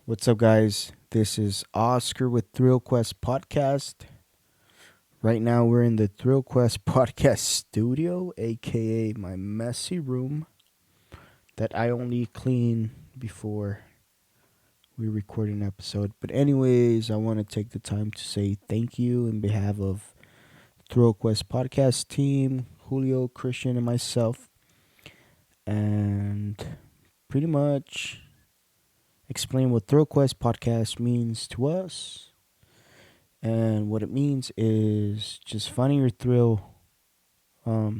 What's up, guys? This is Oscar with Thrill Quest Podcast. Right now, we're in the Thrill Quest Podcast studio, aka my messy room that I only clean before we record an episode. But, anyways, I want to take the time to say thank you on behalf of Thrill Quest Podcast team, Julio, Christian, and myself. And pretty much explain what Thrill Quest Podcast means to us. And what it means is just finding your thrill. A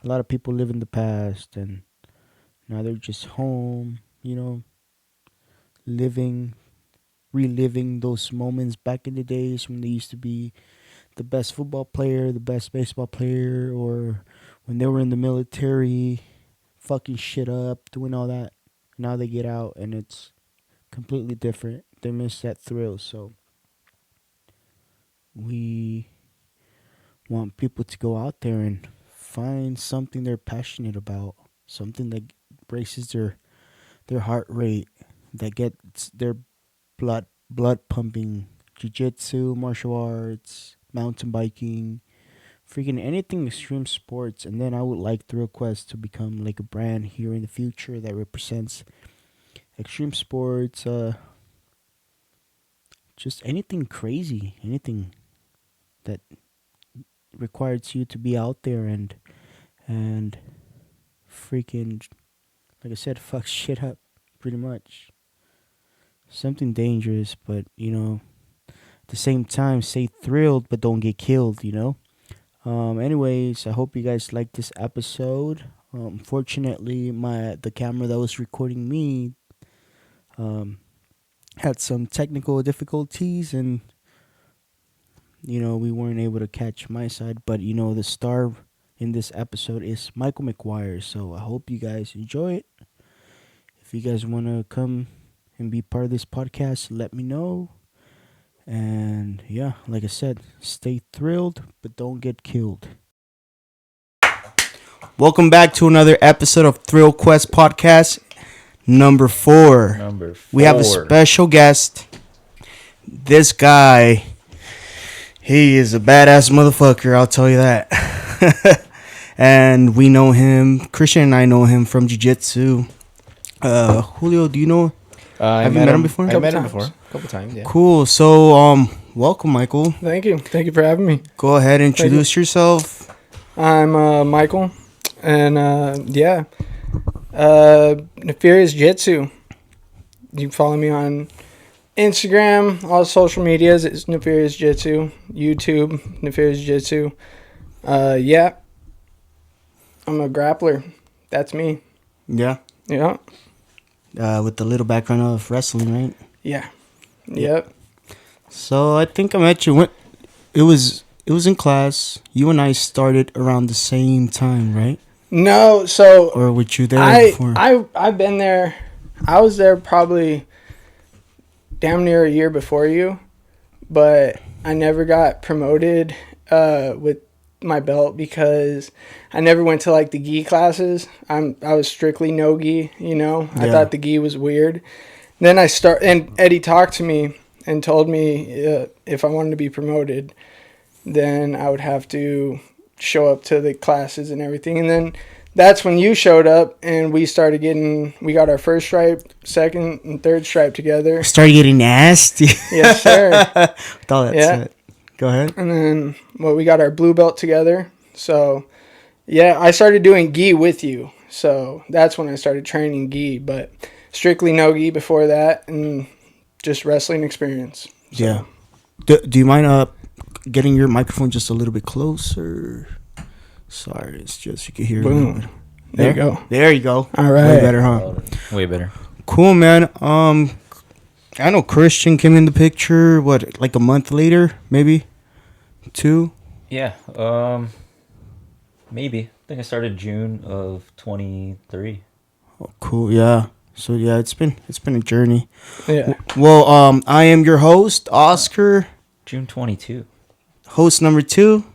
lot of people live in the past and now they're just home, reliving those moments back in the days when they used to be the best football player, the best baseball player, or when they were in the military, fucking shit up, doing all that. Now they get out and it's completely different. They miss that thrill. So we want people to go out there and find something they're passionate about, something that raises their heart rate, that gets their blood pumping. Jiujitsu, martial arts, mountain biking, freaking anything extreme sports. And then I would like Thrill Quest to become like a brand here in the future that represents extreme sports, just anything crazy, anything that requires you to be out there and freaking, like I said, fuck shit up, pretty much. Something dangerous, but at the same time, stay thrilled, but don't get killed. Anyways, I hope you guys like this episode. Unfortunately, the camera that was recording me had some technical difficulties, and we weren't able to catch my side. But the star in this episode is Michael McGuire. So I hope you guys enjoy it. If you guys want to come and be part of this podcast, let me know. And yeah, like I said, stay thrilled, but don't get killed. Welcome back to another episode of Thrill Quest Podcast, number 4. We have a special guest. This guy, he is a badass motherfucker, I'll tell you that. And we know him, Christian and I know him from Jiu-Jitsu. Julio, do you know? Have you met him before? I met him before. A couple times, yeah. Cool. So, welcome, Michael. Thank you. Thank you for having me. Go ahead and introduce yourself. I'm Michael, and Nefarious Jitsu. You can follow me on Instagram, all social medias. It's Nefarious Jitsu. YouTube, Nefarious Jitsu. I'm a grappler. That's me. Yeah. Yeah. With the little background of wrestling, right? Yeah. Yep. So I think I met you when it was in class. You and I started around the same time, right? No, so or were you there before? I've been there. I was there probably damn near a year before you, but I never got promoted with my belt because I never went to like the gi classes. I was strictly no gi, I thought the gi was weird. Then and Eddie talked to me and told me if I wanted to be promoted, then I would have to show up to the classes and everything. And then that's when you showed up and we got our first stripe, second and third stripe together. Started getting nasty. Yes, sir. With all that said. Go ahead. And then, we got our blue belt together. So, I started doing gi with you. So, that's when I started training gi. But strictly no gi before that and just wrestling experience. So. Yeah. Do you mind getting your microphone just a little bit closer? Sorry, it's just you can hear Boom. it. There you go. There you go. All right. Way better, huh? Way better. Cool, man. I know Christian came in the picture, like a month later, maybe? 2? Yeah. Maybe. I think I started June of 23. Oh, cool. Yeah. So yeah, it's been a journey. Yeah. Well, I am your host, Oscar. June 22. Host number 2.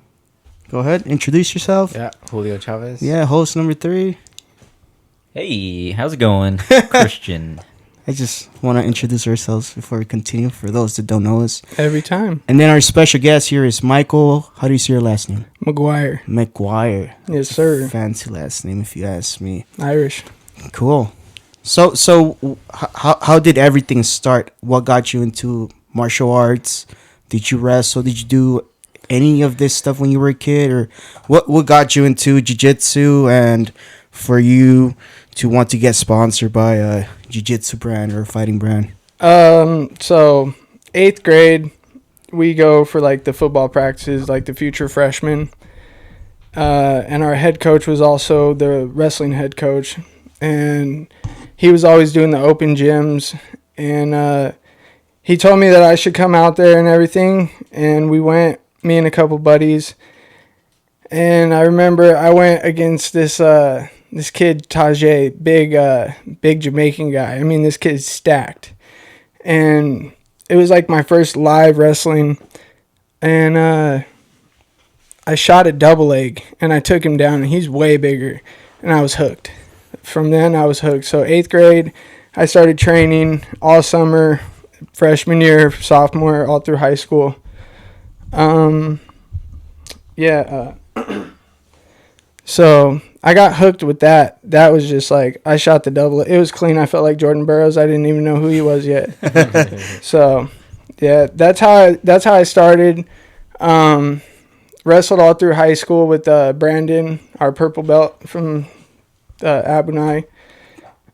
Go ahead, introduce yourself. Yeah, Julio Chavez. Yeah, host number 3. Hey, how's it going? Christian. I just want to introduce ourselves before we continue for those that don't know us. Every time. And then our special guest here is Michael. How do you say your last name? McGuire. McGuire. Yes, sir. Fancy last name, if you ask me. Irish. Cool. So how did everything start? What got you into martial arts? Did you wrestle? Did you do any of this stuff when you were a kid? Or what got you into jiu-jitsu and for you to want to get sponsored by a jiu-jitsu brand or a fighting brand? So 8th grade, we go for like the football practices, like the future freshmen. And our head coach was also the wrestling head coach. And he was always doing the open gyms. And he told me that I should come out there and everything. And we went, me and a couple buddies. And I remember I went against this kid, Tajay, big Jamaican guy. I mean, this kid's stacked. And it was like my first live wrestling. And I shot a double leg, and I took him down, and he's way bigger. And I was hooked. From then, I was hooked. So 8th grade, I started training all summer, freshman year, sophomore, all through high school. So I got hooked with that. That was just like, I shot the double. It was clean. I felt like Jordan Burroughs. I didn't even know who he was yet. So, yeah, that's how I started. Wrestled all through high school with Brandon, our purple belt from Abunai.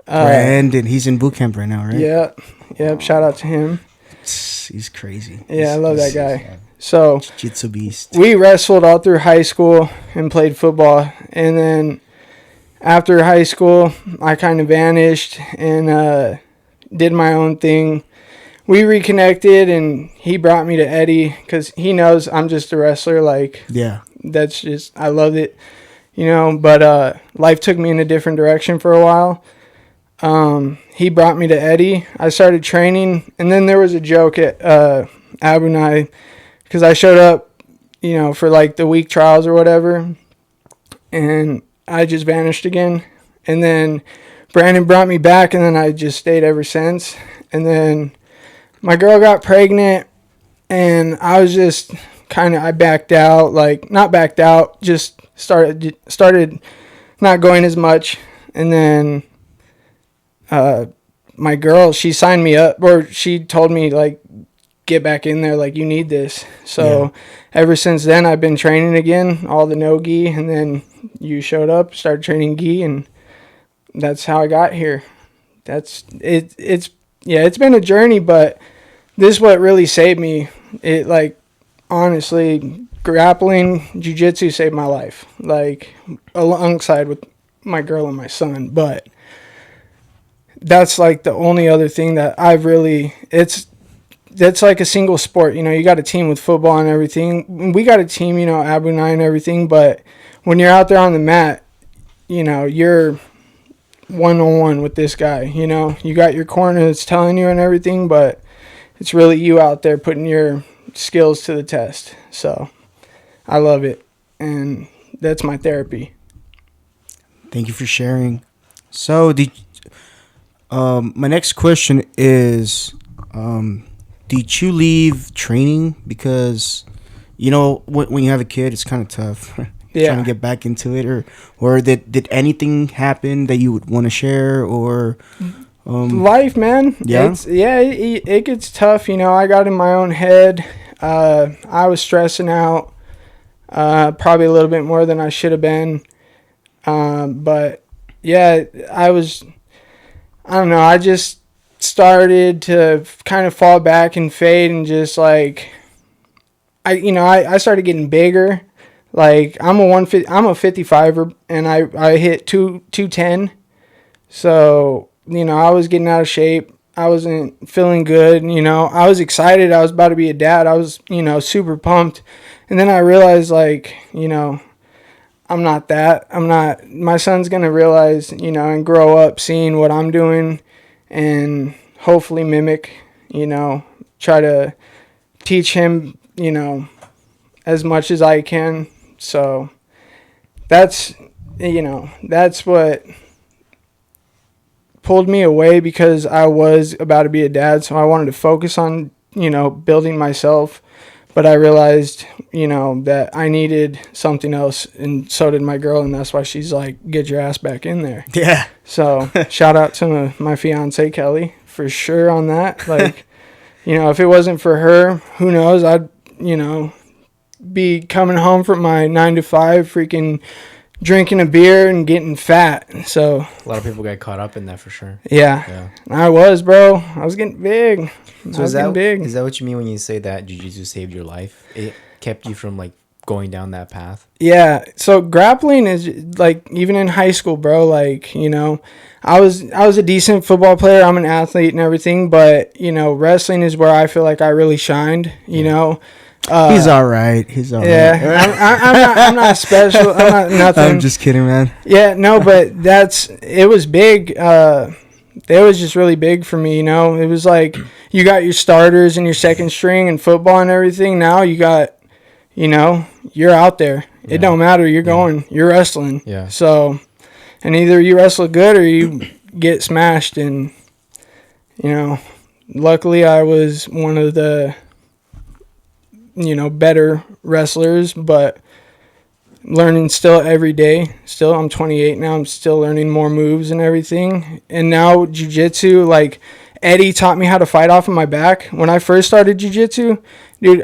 Brandon, he's in boot camp right now, right? Yeah. Yep. Shout out to him. He's crazy. Yeah, I love that guy. So Jiu-jitsu beast. we wrestled all through high school and played football. And then after high school, I kind of vanished and did my own thing. We reconnected, and he brought me to Eddie because he knows I'm just a wrestler. Like, Yeah. that's just, I loved it, you know. But life took me in a different direction for a while. He brought me to Eddie. I started training, and then there was a joke at Abunai because I showed up, you know, for like the week trials or whatever, and I just vanished again. And then Brandon brought me back, and then I just stayed ever since. And then my girl got pregnant, and I was just I backed out, like not backed out, just started not going as much. And then my girl, she signed me up, or she told me like, get back in there, like you need this. So ever since then, I've been training again, all the no gi, and then you showed up, started training gi, and that's how I got here. That's it. It's been a journey, but this is what really saved me. It, like, honestly, grappling, jiu-jitsu saved my life, like alongside with my girl and my son. But that's like the only other thing that I've really, that's like a single sport. You know, you got a team with football and everything. We got a team, you know, Abunai and everything. But when you're out there on the mat, you know, you're one-on-one with this guy. You know, you got your corner that's telling you and everything, but it's really you out there putting your skills to the test. So I love it, and that's my therapy. Thank you for sharing. So my next question is, did you leave training because, you know, when you have a kid, it's kind of tough trying to get back into it, or did anything happen that you would want to share, or life, man? It gets tough. You know, I got in my own head. I was stressing out probably a little bit more than I should have been, but yeah, I don't know, I just started to kind of fall back and fade, and just like I started getting bigger. Like I'm a 55er, and I hit 210. So, you know, I was getting out of shape. I wasn't feeling good. You know, I was excited. I was about to be a dad. I was, you know, super pumped. And then I realized, like, you know, I'm not that. My son's going to realize, you know, and grow up seeing what I'm doing, and hopefully mimic, you know, try to teach him, you know, as much as I can. So that's, you know, that's what pulled me away because I was about to be a dad, so I wanted to focus on, building myself. But I realized, that I needed something else, and so did my girl, and that's why she's like, get your ass back in there. Yeah. So shout out to my fiance, Kelly, for sure on that. Like, if it wasn't for her, who knows? I'd, be coming home from my 9 to 5 freaking drinking a beer and getting fat. So a lot of people get caught up in that for sure. Yeah. I was, bro. I was getting big. So is that what you mean when you say that jiu-jitsu saved your life? It kept you from like going down that path? Yeah. So grappling is like, even in high school, bro, like, I was a decent football player. I'm an athlete and everything, but wrestling is where I feel like I really shined, you know. He's all right. Yeah, I'm not special. I'm not nothing. I'm just kidding, man. Yeah, no, but it was big. It was just really big for me, It was like you got your starters and your second string and football and everything. Now you got, you're out there. Yeah. It don't matter. You're going. You're wrestling. Yeah. So, and either you wrestle good or you get smashed. And, luckily I was one of the better wrestlers, but learning still every day. Still, I'm 28 now. I'm still learning more moves and everything. And now jiu-jitsu, like Eddie taught me how to fight off of my back. When I first started jiu-jitsu, dude,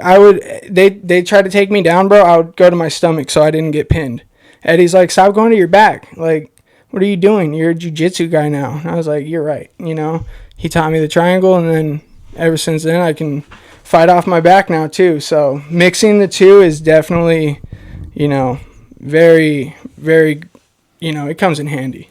they tried to take me down, bro. I would go to my stomach so I didn't get pinned. Eddie's like, stop going to your back. Like, what are you doing? You're a jiu-jitsu guy now. And I was like, you're right. He taught me the triangle, and then ever since then I can fight off my back now too. So mixing the two is definitely, very, very, it comes in handy.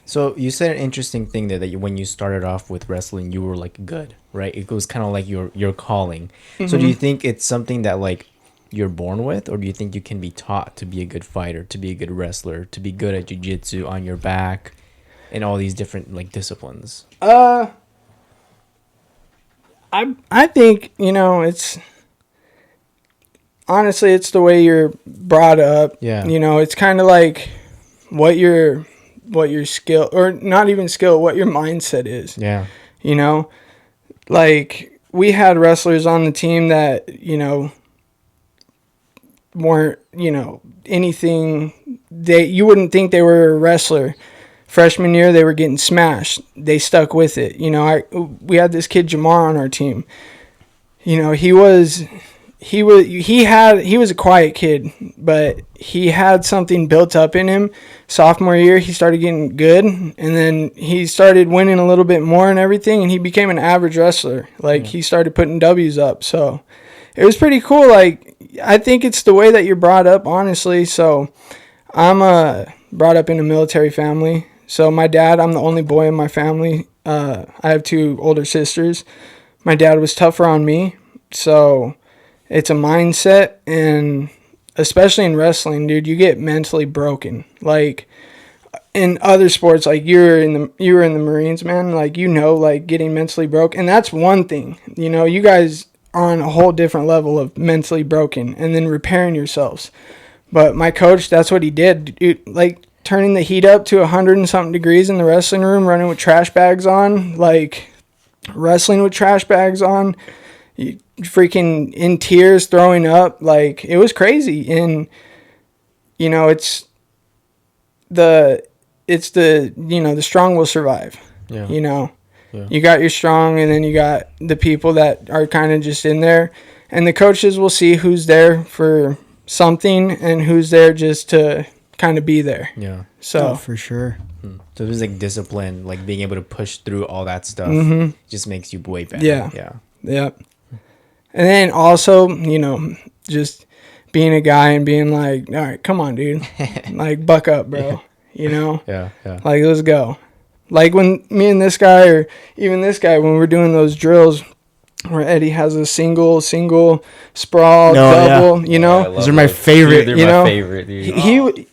So you said an interesting thing there, that when you started off with wrestling, you were like good, right? It was kind of like your calling. Mm-hmm. So do you think it's something that like you're born with, or do you think you can be taught to be a good fighter, to be a good wrestler, to be good at jiu-jitsu on your back, and all these different like disciplines? I think, it's honestly, it's the way you're brought up. Yeah. It's kind of like what your skill, or not even skill, what your mindset is. Yeah. Like we had wrestlers on the team that, weren't, anything, you wouldn't think they were a wrestler. Freshman year, they were getting smashed. They stuck with it. We had this kid Jamar on our team. He was a quiet kid, but he had something built up in him. Sophomore year, he started getting good, and then he started winning a little bit more and everything, and he became an average wrestler. Like, he started putting W's up. So it was pretty cool. Like, I think it's the way that you're brought up, honestly. So I'm brought up in a military family. So my dad, I'm the only boy in my family. I have 2 older sisters. My dad was tougher on me. So it's a mindset, and especially in wrestling, dude, you get mentally broken. Like in other sports, like you were in the Marines, man, like, like getting mentally broke. And that's one thing, you guys are on a whole different level of mentally broken and then repairing yourselves. But my coach, that's what he did. Dude, like, turning the heat up to 100 and something degrees in the wrestling room, running with trash bags on, like wrestling with trash bags on, freaking in tears, throwing up. Like, it was crazy. And, it's the the strong will survive. Yeah. Yeah. You got your strong, and then you got the people that are kind of just in there. And the coaches will see who's there for something and who's there just to kind of be there. Yeah. So for sure. So there's like discipline, like being able to push through all that stuff just makes you way better. Yeah. Yeah. Yep. And then also, just being a guy and being like, all right, come on, dude. Like, buck up, bro. Yeah. Yeah. Like, let's go. Like when me and this guy, or even this guy, when we're doing those drills where Eddie has a single, sprawl, double, Those are my favorite. Dude, they're my favorite, dude.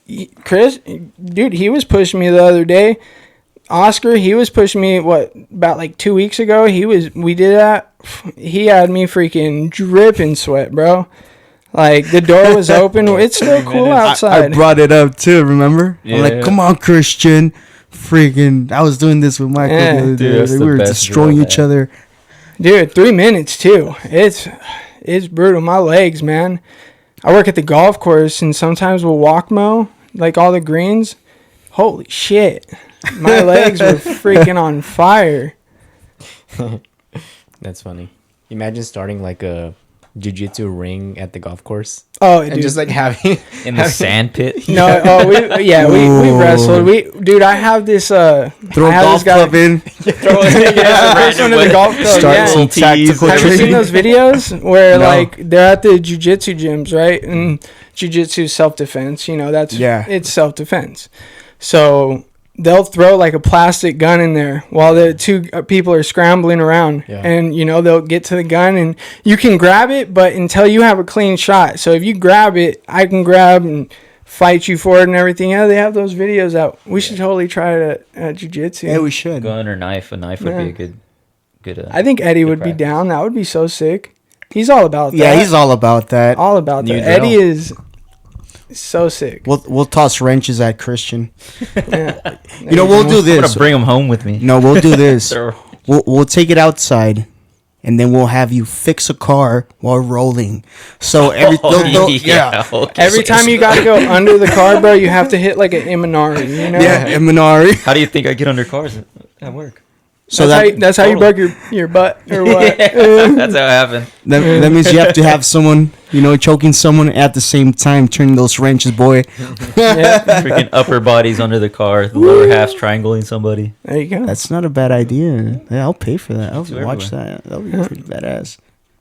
Chris, dude, he was pushing me the other day. Oscar, he was pushing me, about like 2 weeks ago? We did that. He had me freaking dripping sweat, bro. Like, the door was open. It's still cool outside. I brought it up too, remember? Yeah. I'm like, come on, Christian. Freaking, I was doing this with Michael Yeah. the other Dude, day. that's We the were best destroying drill, each man. other. Dude, 3 minutes too. It's brutal. My legs, man. I work at the golf course, and sometimes we'll walk mow like all the greens. Holy shit, my legs were freaking on fire. That's funny. Imagine starting like a jiu-jitsu ring at the golf course Oh, and dude. just like having In the sand pit. No, we Ooh. wrestled. Dude, I have this Throw I a have golf this guy- club in. yeah, first one to the golf club. Start Yeah. some tactical Have you seen training. those videos where No. like they're at the jiu-jitsu gyms, right? And jiu-jitsu is self-defense, it's self-defense. So they'll throw like a plastic gun in there while the two people are scrambling around. Yeah. And they'll get to the gun and you can grab it, but until you have a clean shot. So if you grab it, I can grab and fight you for it and everything. Yeah, they have those videos out. We should totally try it at jiu-jitsu. Yeah, we should. Gun or knife. A knife would be a good. I think Eddie would be practice. down. That would be so sick. He's all about that. Yeah, he's all about that. all about New that. drill. Eddie is so sick. We'll toss wrenches at Christian. Yeah. We'll do I'm this. gonna bring him home with me. No, we'll do this. Throw- We'll take it outside, and then we'll have you fix a car while rolling. So yeah. Okay. Every time you gotta go under the car, bro, you have to hit like an Imanari, Yeah, Minari. How do you think I get under cars at work? So That's how you broke your butt or what? That's how it happened. that means you have to have someone, choking someone at the same time, turning those wrenches, boy. Yeah, Freaking upper bodies under the car, the lower half's triangling somebody. there you go. That's not a bad idea. Yeah, I'll pay for that. I'll Do watch everywhere. that. That'll be pretty badass.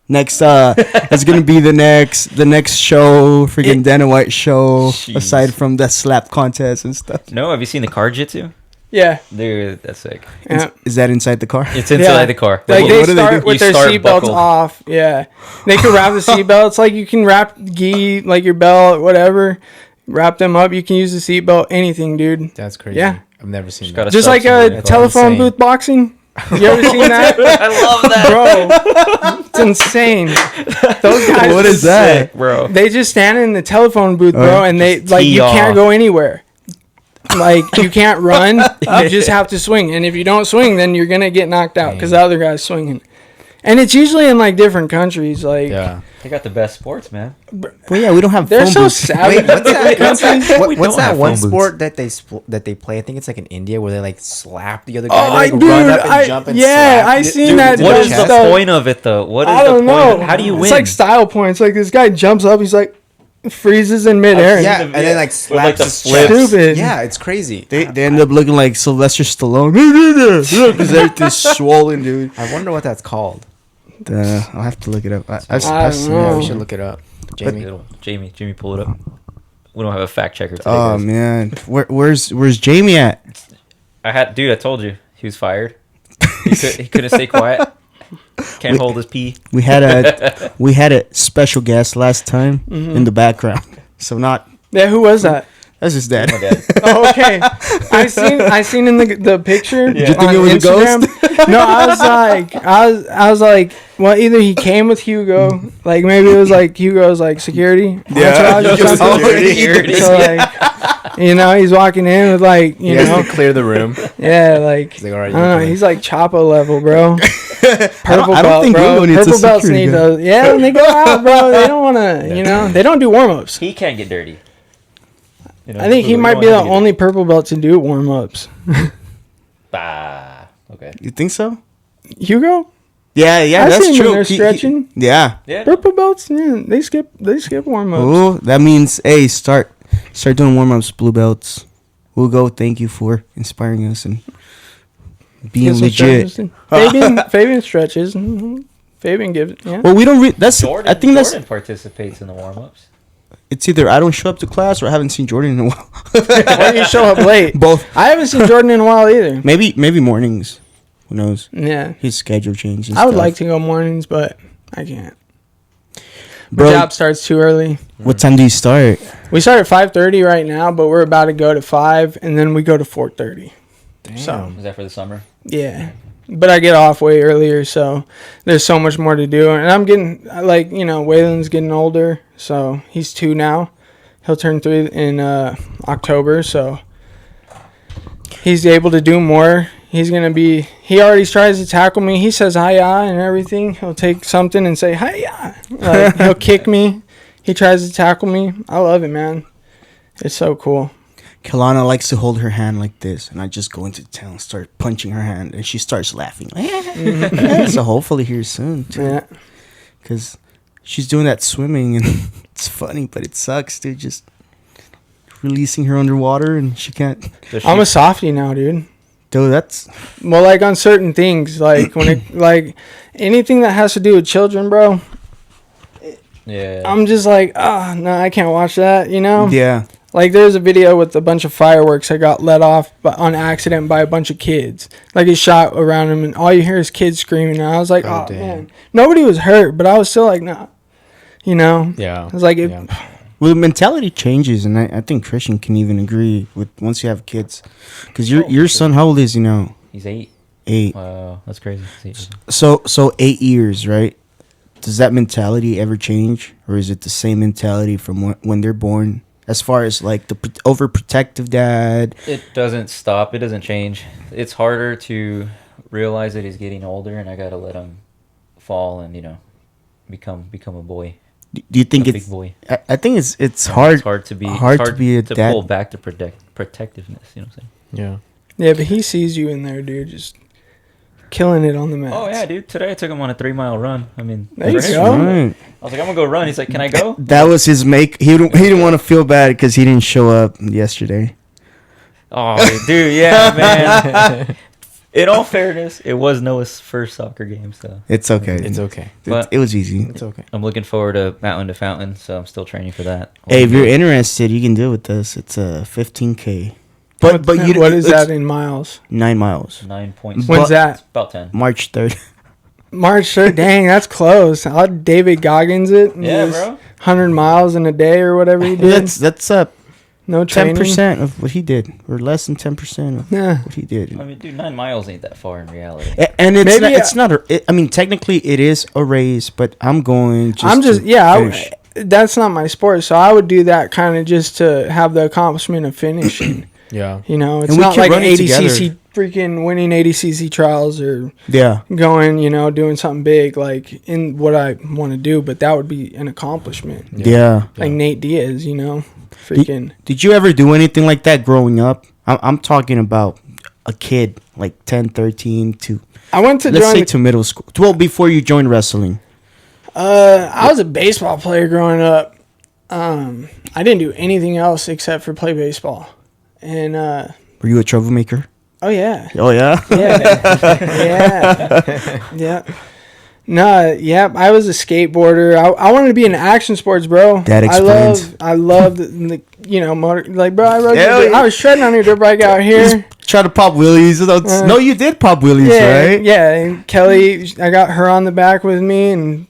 Next, that's gonna be the next show, freaking Dana White show. Jeez. Aside from that slap contest and stuff, No, have you seen the car jitsu? Yeah, Dude, that's sick. yeah. is that inside the car? It's inside Yeah. the car. Like What they do they start do? with You their start seatbelts buckled. off. Yeah, they can wrap the seatbelts. Like you can wrap gi, like your belt, whatever. Wrap them up. You can use the seatbelt. Anything, dude. that's crazy. Yeah. I've never seen Just that. gotta Just start like somewhere. a That's telephone insane. booth boxing. You ever seen that? I love that. Bro, it's insane. Those guys, What is that? Sick, bro. They just stand in the telephone booth, bro, and they Just like tee you can't off. go anywhere. Like you can't run. You just have to swing, and if you don't swing, then you're gonna get knocked out because the other guy's swinging. And it's usually in like different countries. Like Yeah. They got the best sports, man. Well, yeah, we don't have. they're phone so booths. savage. What's that? We What's don't that have one phone booths. sport that they play? I think it's like in India where they like slap the other guy. Oh, they like dude, run up and jump and slap. I seen Dude, that. what dumb is the stuff. point of it, though? What is I the don't point? know. How do you win? It's like style points. Like this guy jumps up. He's like freezes in midair. Yeah, With and then like with, like, slaps the his flips. chest. Stupid. Yeah, it's crazy. They end up looking like Sylvester Stallone. Because everything's swollen, dude. I wonder what that's called. I'll have to look it up. I I've don't seen know. Yeah, we it. should look it up. Jamie. Jamie, pull it up. We don't have a fact checker today. Oh guys. man, where's Jamie at? I told you he was fired. He couldn't stay quiet. Can't hold his pee. We had a special guest last time in the background, so not Yeah, who was that? that's his dad. My dad. Oh, okay. I seen in the picture. Did you think on it was a Instagram. No, I was like, well, either he came with Hugo, like maybe it was like Hugo's like security. entourage or just something. security. So like, he's walking in with like, He has to clear the room. yeah, like He's like, all right, I don't know. He's like Chapo level, bro. Purple I don't belt, think bro. Hugo needs a Purple belts security need guard. those. Yeah, when they go out, bro, they don't want to. They don't do warm ups. He can't get dirty. I think he might be the only purple belt to do warm ups. Okay. You think so? Hugo, Yeah, I that's seen him true. when they're stretching. Yeah. Yeah. Purple belts, yeah, they skip warm ups. Oh, that means hey, start doing warm ups, blue belts. We'll go. Thank you for inspiring us and being legit. Fabian stretches. Mm-hmm. Fabian gives. Yeah. Well, we don't. That's. Jordan, I think that's. Jordan participates in the warm ups. It's either I don't show up to class or I haven't seen Jordan in a while. Or you show up late. Both. I haven't seen Jordan in a while either. Maybe mornings. Who knows? Yeah. His schedule changes. I would like to go mornings, but I can't. Bro, My job starts too early. what time do you start? We start at 5:30 right now, but we're about to go to 5, and then we go to 4:30. So Is that for the summer? yeah, but I get off way earlier, so there's so much more to do. And I'm getting like Waylon's getting older, so he's 2 now. He'll turn 3 in October, so he's able to do more. He already tries to tackle me. He says hiya and everything. He'll take something and say hiya. Like, he'll kick me. He tries to tackle me. I love it, man. It's so cool. Kalana likes to hold her hand like this, and I just go into town, start punching her hand, and she starts laughing. So hopefully here soon, too. Yeah. Because she's doing that swimming, and it's funny, but it sucks, dude. Just releasing her underwater, and she can't. I'm a softie now, dude. Dude, that's... Well, like, on certain things, like, when it, like, anything that has to do with children, bro, Yeah. I'm just like, no, I can't watch that, you know? Yeah. Like, there's a video with a bunch of fireworks that got let off on accident by a bunch of kids. Like, it shot around them, and all you hear is kids screaming. And I was like, oh man. Nobody was hurt, but I was still like, nah. You know? Yeah. I was like, Well, the mentality changes, and I think Christian can even agree with once you have kids. Because your son, how old is he now? He's 8. 8. Wow, that's crazy. So 8 years, right? Does that mentality ever change? Or is it the same mentality from when they're born? As far as, like, the overprotective dad? It doesn't stop. It doesn't change. It's harder to realize that he's getting older, and I got to let him fall and, become a boy. Do you think A it's... big boy. I think it's hard. It's hard to be a to dad. pull back to protectiveness. You know what I'm saying? Yeah. yeah, but he sees you in there, dude, just killing it on the mat. Oh yeah, dude. Today I took him on a 3-mile run. I mean, There you for him. go. Right. I was like, I'm gonna go run. He's like, can I go? That was his make. He didn't want to feel bad because he didn't show up yesterday. Oh, dude, yeah, man. In all fairness, it was Noah's first soccer game, so It's okay. It's okay. But- It was easy. It's okay. I'm looking forward to Mountain to Fountain, so I'm still training for that. Hey, if you're interested, you can do it with us. It's a 15K. But what is it's that in miles? 9 miles. 9 points. When's that? About 10. March 3rd. March 3rd. Dang, that's close. I'll David Goggins it. and Yeah, just bro. 100 miles in a day or whatever he did. That's No training. 10% of what he did, or less than 10% of Yeah. what he did. I mean, dude, 9 miles ain't that far in reality. And it's Maybe not, it's not I mean, technically it is a race, but I'm going finish. That's not my sport, so I would do that kind of just to have the accomplishment of finishing. Yeah. You know, it's And we not can like run it 80cc freaking winning 80cc trials or Yeah. going, doing something big like in what I want to do, but that would be an accomplishment. Yeah. Like Nate Diaz, freaking. Did you ever do anything like that growing up? I'm talking about a kid, like 10, 13 to, I went to let's join say, to middle school. Well, before you joined wrestling. I was a baseball player growing up. I didn't do anything else except for play baseball. And Were you a troublemaker? oh yeah. Oh, yeah? Yeah. No, yeah, I was a skateboarder. I wanted to be in action sports, bro. That explains. I love motor. Like, bro, Hell yeah. I was shredding on your dirt bike out here. Try to pop wheelies. No, you did pop wheelies, right? Yeah, and Kelly, I got her on the back with me and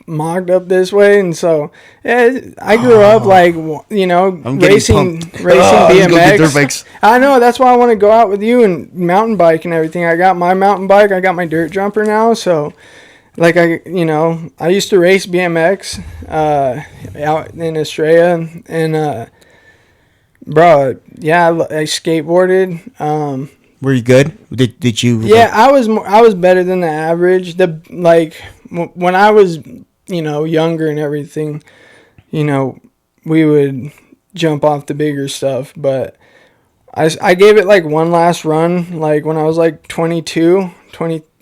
mogged up this way, and so I grew up like I'm getting racing pumped. BMX. Let's go get dirt bikes. I know, that's why I want to go out with you and mountain bike and everything. I got my mountain bike, I got my dirt jumper now, so like I used to race BMX out in Australia, and bro, yeah, I skateboarded. Were you good? Did you? Yeah, I was better than the average. When I was younger and everything, we would jump off the bigger stuff, but I gave it like one last run, like when I was like 22,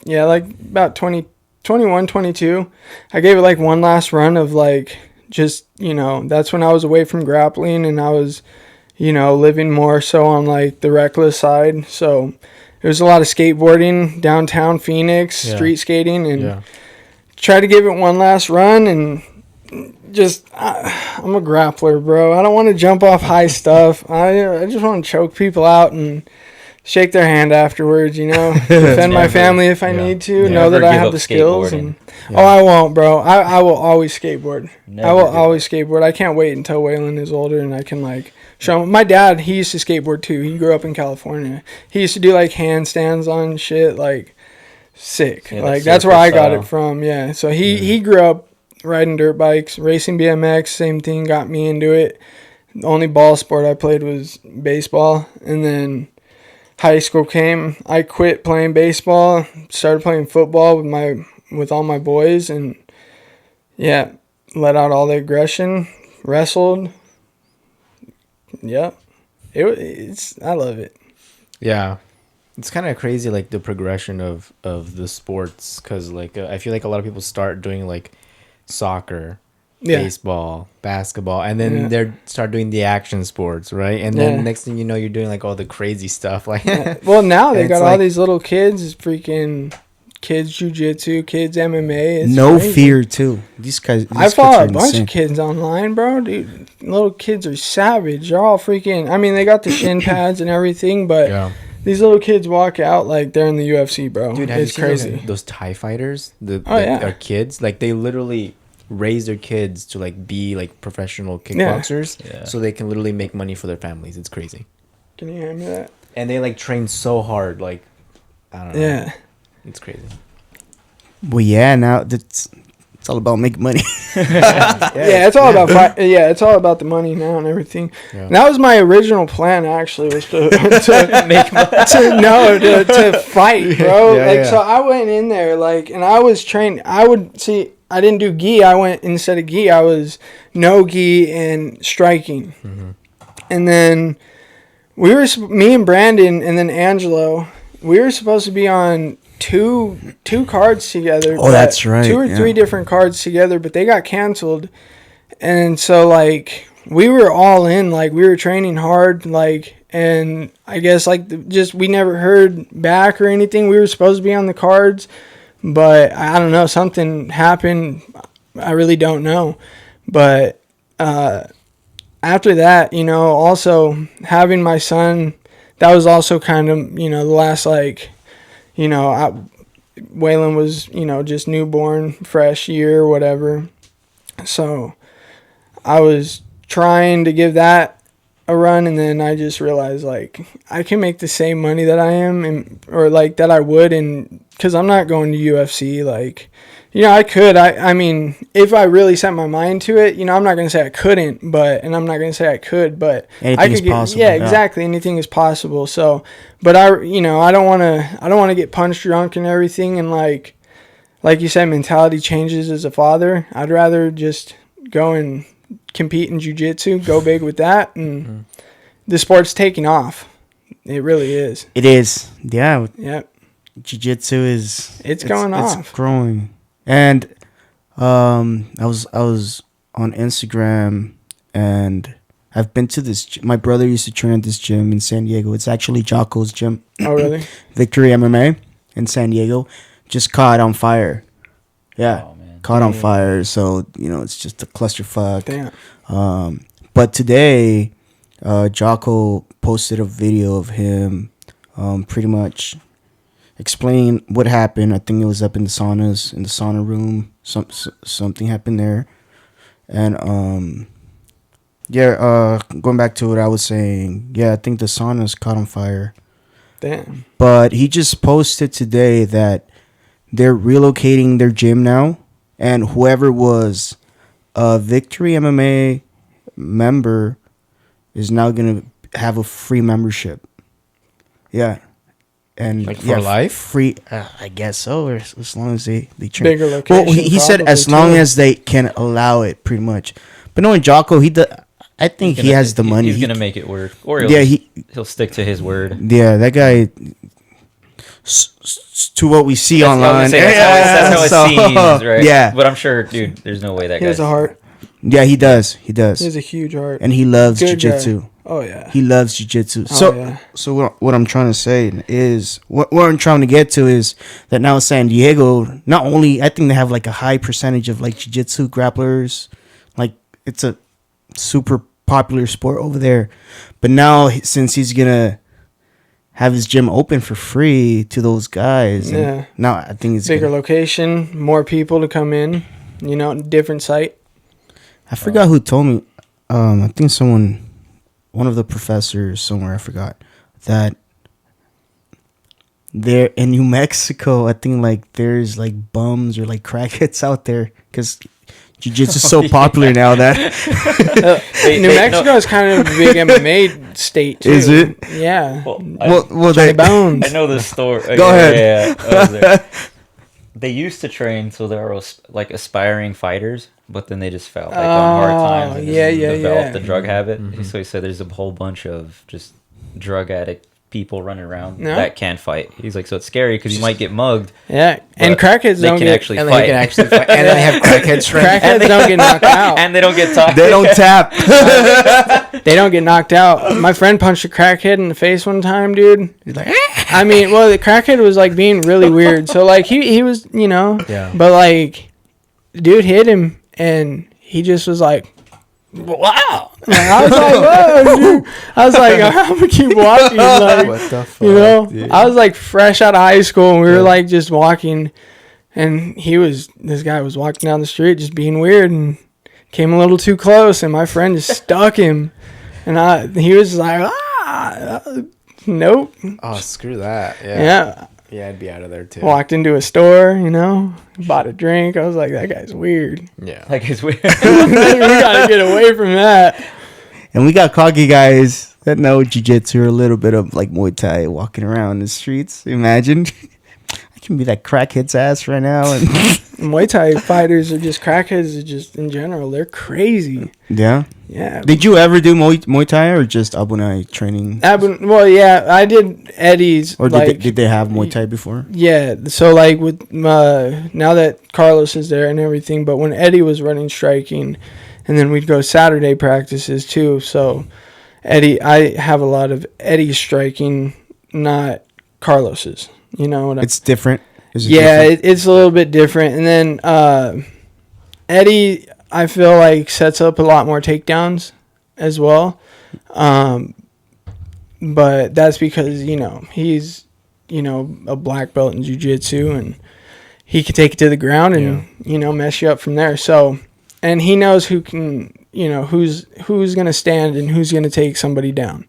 like about 20, 21, 22. I gave it like one last run of like just, that's when I was away from grappling and I was, living more so on like the reckless side. So there was a lot of skateboarding downtown Phoenix, street skating, and try to give it one last run. And just I'm a grappler, bro. I don't want to jump off high stuff. I just want to choke people out and shake their hand afterwards, defend my family if I need to, know that I have the skills. And oh, I won't, bro. I will always skateboard. I will always skateboard. I can't wait until Waylon is older and I can like show him. My dad, he used to skateboard too. He grew up in California. He used to do like handstands on shit, like sick. Like that's where I got it from. Yeah. So he grew up riding dirt bikes, racing BMX, same thing, got me into it. The only ball sport I played was baseball, and then high school came, I quit playing baseball, started playing football with all my boys, and yeah, let out all the aggression, wrestled. Yep. It's I love it. Yeah, it's kind of crazy, like the progression of the sports, because like I feel like a lot of people start doing like soccer, baseball, basketball, and then they start doing the action sports, right? And then next thing you know, you're doing like all the crazy stuff, like. Well, now they got all like, these little kids, freaking kids jiu-jitsu, kids MMA. It's no crazy. fear too. These guys. I follow a bunch of kids online, bro. Dude, little kids are savage. They're all freaking. I mean, they got the shin pads and everything, but these little kids walk out like they're in the UFC, bro. Dude, it's crazy. Those TIE fighters, our kids, like they literally raise their kids to like be like professional kickboxers, so they can literally make money for their families. It's crazy. Can you hand me that? And they like train so hard, like I don't know. Yeah. It's crazy. Well, yeah. Now it's all about making money. It's all about it's all about the money now and everything. Yeah. That was my original plan, actually, was to make money. To fight, bro. So I went in there and I was trained. I didn't do gi. I went instead of gi. I was no gi and striking, and then me and Brandon and then Angelo. We were supposed to be on two cards together. Oh, that's right. 2 or 3 different cards together, but they got canceled. And so like we were all in, like we were training hard, like, and I guess like we never heard back or anything. We were supposed to be on the cards, but I don't know, something happened. I really don't know. But after that, also having my son, that was also kind of, the last like, Waylon was, just newborn, fresh year or whatever. So I was trying to give that a run, and then I just realized like I can make the same money that I am, or like that I would, and because I'm not going to UFC, like, I could. I mean, if I really set my mind to it, I'm not gonna say I couldn't, and I'm not gonna say I could, but anything is possible. Yeah, exactly. Anything is possible. So, but I don't want to get punch drunk and everything, and like you said, mentality changes as a father. I'd rather just go and compete in jiu-jitsu, go big with that, and the sport's taking off. It really is. It is. Yeah. Yep. Jiu-jitsu it's going off. It's growing. And I was on Instagram, and I've been to this. My brother used to train at this gym in San Diego. It's actually Jocko's gym. Oh, really? Victory MMA in San Diego. Just caught on fire. Yeah, caught on fire. So it's just a clusterfuck. Damn. But today, Jocko posted a video of him, pretty much explain what happened. I think it was up in the sauna room. Something happened there, and going back to what I was saying. Yeah, I think the sauna's caught on fire. Damn. But he just posted today that they're relocating their gym now, and whoever was a Victory MMA member is now gonna have a free membership. Yeah. And like for life, free. I guess so. Or as long as they train. Bigger location. Well, he said as long as they can allow it, pretty much. But knowing Jocko, I think he has the money. He's gonna make it work, or he'll stick to his word. Yeah, that guy. To what we see online, that's how it seems, right? Yeah, but I'm sure, dude, there's no way that guy has a heart. Yeah, he does. He has a huge heart, and he loves jiu-jitsu. Oh yeah, he loves jiu-jitsu. So what I'm trying to say is what I'm trying to get to is that now San Diego, not only I think they have like a high percentage of like jiu-jitsu grapplers, like it's a super popular sport over there, but now since he's gonna have his gym open for free to those guys, and now I think it's bigger location, more people to come in, different site. I forgot who told me. I think one of the professors somewhere, I forgot, that there in New Mexico, I think like there's like bums or like crackheads out there because Jiu-Jitsu is so popular now that New Mexico is kind of a big MMA state too. Is it? Yeah. well, Johnny they, Bones. I know this story. Go ahead. Yeah, I was there. They used to train so they were like aspiring fighters, but then they just felt like on hard times and developed the drug habit. So he said there's a whole bunch of just drug addict people running around that can't fight. He's like, so it's scary because you might get mugged. Yeah, and crackheads they don't can get actually And fight. they can actually fight. And they have crackhead strength. crackheads don't get knocked out. And they don't get tired. they don't tap. They don't get knocked out. My friend punched a crackhead in the face one time, dude. He's like, I mean, well, the crackhead was like being really weird. So like he was, you know, but like, dude hit him and he just was like, wow. And I was like, whoa, dude. I was like, I'm gonna keep walking. Like, What the fuck? you know, dude? I was like fresh out of high school and we were like just walking, and this guy was walking down the street just being weird and came a little too close, and my friend just stuck him, and he was like, nope. Oh, screw that. Yeah. Yeah, I'd be out of there too. Walked into a store, you know, bought a drink. I was like, that guy's weird. Yeah. Like it's weird. We gotta get away from that. and we got cocky guys that know jiu-jitsu or a little bit of like Muay Thai walking around the streets. Imagine. I can be that crackhead's ass right now. And Muay Thai fighters are just crackheads. Are just in general, they're crazy. yeah. Yeah. Did you ever do Muay Thai or just Abunai training? Well, yeah, I did Eddie's. Or like, did they have Muay Thai before? Yeah, so like with now that Carlos is there and everything, but when Eddie was running striking, and then we'd go Saturday practices too. So Eddie, I have a lot of Eddie's striking, not Carlos's. You know what? It's different. Is it Yeah, different? it's a little bit different. And then Eddie, I feel like sets up a lot more takedowns as well. But that's because, you know, he's, you know, a black belt in jiu-jitsu and he can take it to the ground and, you know, mess you up from there. So, and he knows who can, you know, who's going to stand and who's going to take somebody down.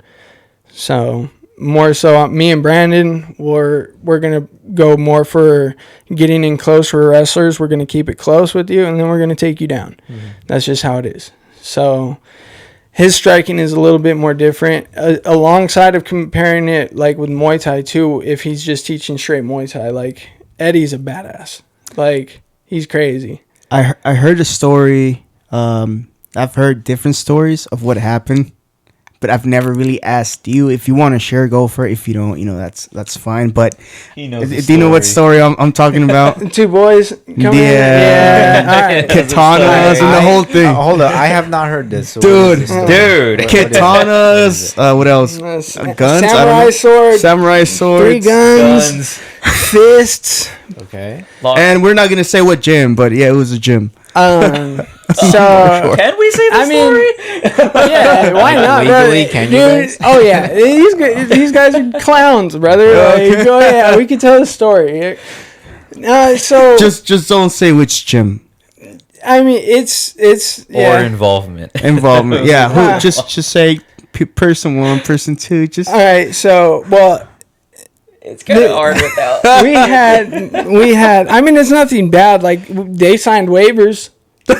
So, more so me and Brandon, we're going to go more for getting in close for wrestlers. We're going to keep it close with you, and then we're going to take you down. That's just how it is. So his striking is a little bit more different. Alongside of comparing it like with Muay Thai too, if he's just teaching straight Muay Thai, like Eddie's a badass. Like he's crazy. I heard a story. I've heard different stories of what happened, but I've never really asked you. If you want to share, go for it. If you don't, you know, that's fine. But He knows the do you know what story I'm talking about? Two boys coming in. Yeah. All right. Katanas and the whole thing. Hold up, I have not heard this. So Dude, what is this story? dude. What is it? Katanas. What else? Guns. I Samurai don't know. sword. Samurai swords. 3 guns. Guns. Fists. Okay. And we're not gonna say what gym, but yeah, it was a gym. So Can we say the I mean, story? yeah, why not, Legally, bro? can you Dude, guys? oh yeah, these guys are clowns, brother. Like, go ahead, we can tell the story. So Just don't say which gym. I mean, it's Or involvement. Involvement. Yeah. Who, just say person 1, person 2. Just all right. So well, It's kind of hard without. we had. I mean, it's nothing bad. Like they signed waivers.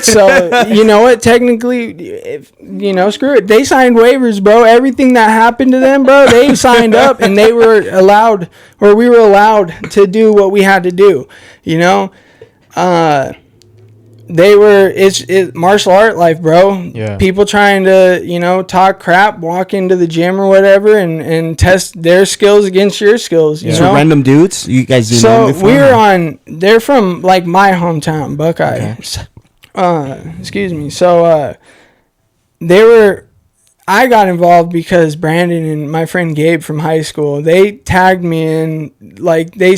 So you know what? Technically, if, you know, screw it. They signed waivers, bro. Everything that happened to them, bro, they signed up and they were allowed, or we were allowed to do what we had to do. You know, they were. It's martial art life, bro. Yeah. People trying to, you know, talk crap, walk into the gym or whatever, and test their skills against your skills. You so know? random dudes. You guys didn't know So before? we were on. They're from like my hometown, Buckeye. Excuse me. So they were. I got involved because Brandon and my friend Gabe from high school, they tagged me in. Like they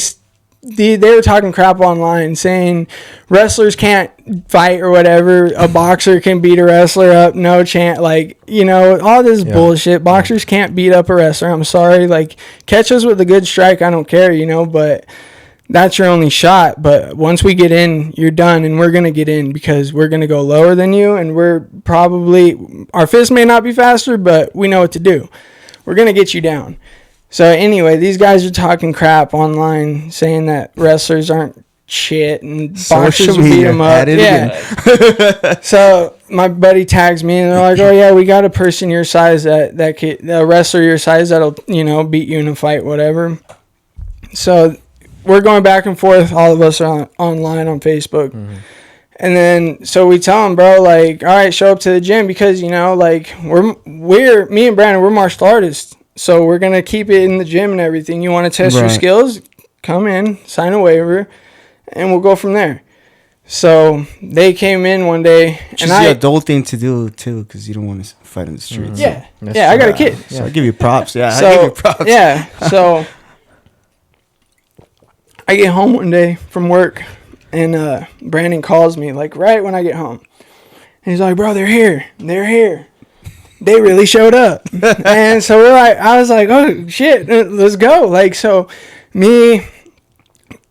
were talking crap online, saying wrestlers can't fight or whatever. A boxer can beat a wrestler up, no chance. Like, you know, all this bullshit. Boxers can't beat up a wrestler. I'm sorry. Like, catch us with a good strike, I don't care, you know, but that's your only shot. But once we get in, you're done, and we're going to get in because we're going to go lower than you, and we're probably, our fist may not be faster, but we know what to do. We're going to get you down. So anyway, these guys are talking crap online, saying that wrestlers aren't shit, and boxers would beat him up. Yeah. So my buddy tags me, and they're like, "Oh yeah, we got a person your size a wrestler your size that'll beat you in a fight, whatever." So we're going back and forth. All of us are online on Facebook. Mm-hmm. And then, so we tell him, bro, like, all right, show up to the gym because, like, me and Brandon, we're martial artists. So we're going to keep it in the gym and everything. You want to test your skills? Come in, sign a waiver, and we'll go from there. So they came in one day. Which is the adult thing to do, too, because you don't want to fight in the streets. Mm-hmm. Yeah, I got a kid. So I give you props. Yeah, I give you props. Yeah, so I get home one day from work. And Brandon calls me, like, right when I get home. And he's like, bro, they're here. They really showed up. And so I was like, oh, shit, let's go. Like, so me,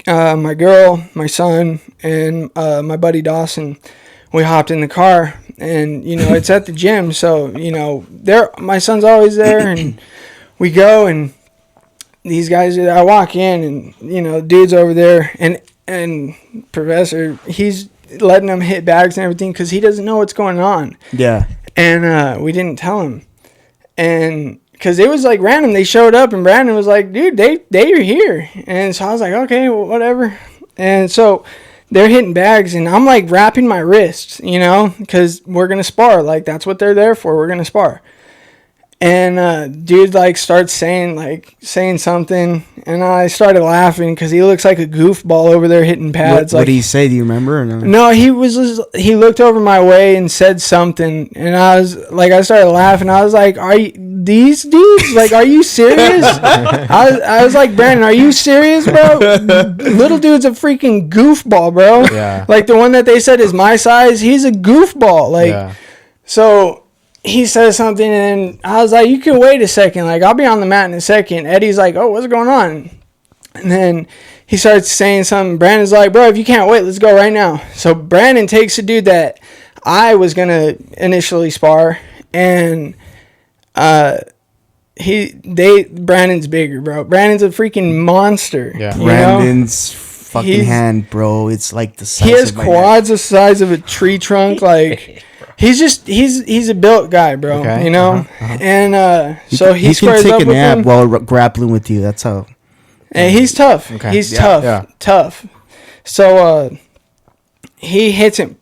my girl, my son, and my buddy Dawson, we hopped in the car. And, it's at the gym. So, my son's always there. And we go, and these guys, I walk in, and, dude's over there. And Professor, he's letting them hit bags and everything because he doesn't know what's going on. Yeah. And we didn't tell him. And because it was like random. They showed up and Brandon was like, dude, they are here. And so I was like, okay, well, whatever. And so they're hitting bags and I'm like wrapping my wrists, because we're going to spar. Like that's what they're there for. We're going to spar. And dude like starts saying something, and I started laughing because he looks like a goofball over there hitting pads. What did he say? Do you remember? Or no? No, he looked over my way and said something, and I started laughing. I was like, "Are these dudes? Like, are you serious?" I was like, "Brandon, are you serious, bro? Little dude's a freaking goofball, bro. Yeah. Like the one that they said is my size. He's a goofball. Like, so." He says something, and I was like, you can wait a second. Like, I'll be on the mat in a second. Eddie's like, oh, what's going on? And then he starts saying something. Brandon's like, bro, if you can't wait, let's go right now. So Brandon takes a dude that I was going to initially spar, and Brandon's bigger, bro. Brandon's a freaking monster. Yeah. Brandon's fucking hand, bro. It's like the size he has quads the size of a tree trunk, like... He's a built guy, bro. Okay. And so he can take a nap while grappling with you. That's how. And he's tough. Okay. He's tough. So he hits him,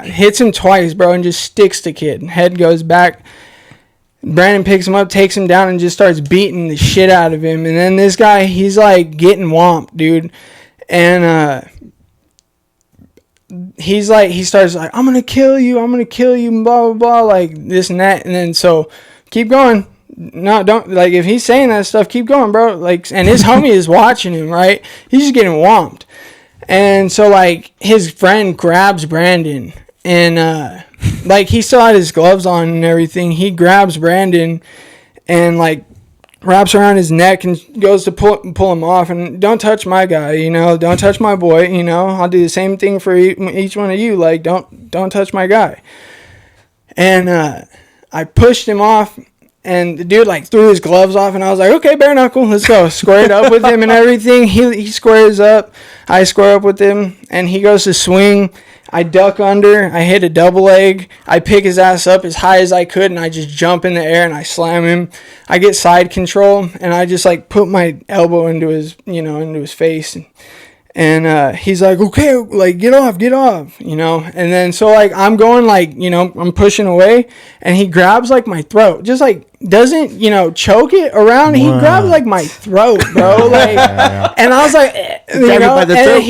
hits him twice, bro, and just sticks the kid. Head goes back. Brandon picks him up, takes him down, and just starts beating the shit out of him. And then this guy, he's like getting whomped, dude. And he starts like, I'm gonna kill you, blah blah blah, like this and that. And then so keep going. No, don't, like, if he's saying that stuff, keep going, bro. Like, and his homie is watching him, right? He's just getting whomped. And so like his friend grabs Brandon, and like he still had his gloves on and everything. He grabs Brandon and like wraps around his neck and goes to pull him off. And don't touch my guy, don't touch my boy, I'll do the same thing for each one of you. Like, don't touch my guy. And I pushed him off, and the dude like threw his gloves off, and I was like, okay, bare knuckle, let's go. Squared up with him and everything. He squares up, I square up with him, and he goes to swing. I duck under, I hit a double leg, I pick his ass up as high as I could, and I just jump in the air and I slam him. I get side control, and I just like put my elbow into his, into his face. And he's like, okay, like, get off, and then so like I'm going like, I'm pushing away, and he grabs like my throat, just like doesn't, choke it around. He grabs like my throat, bro, like, and I was like, and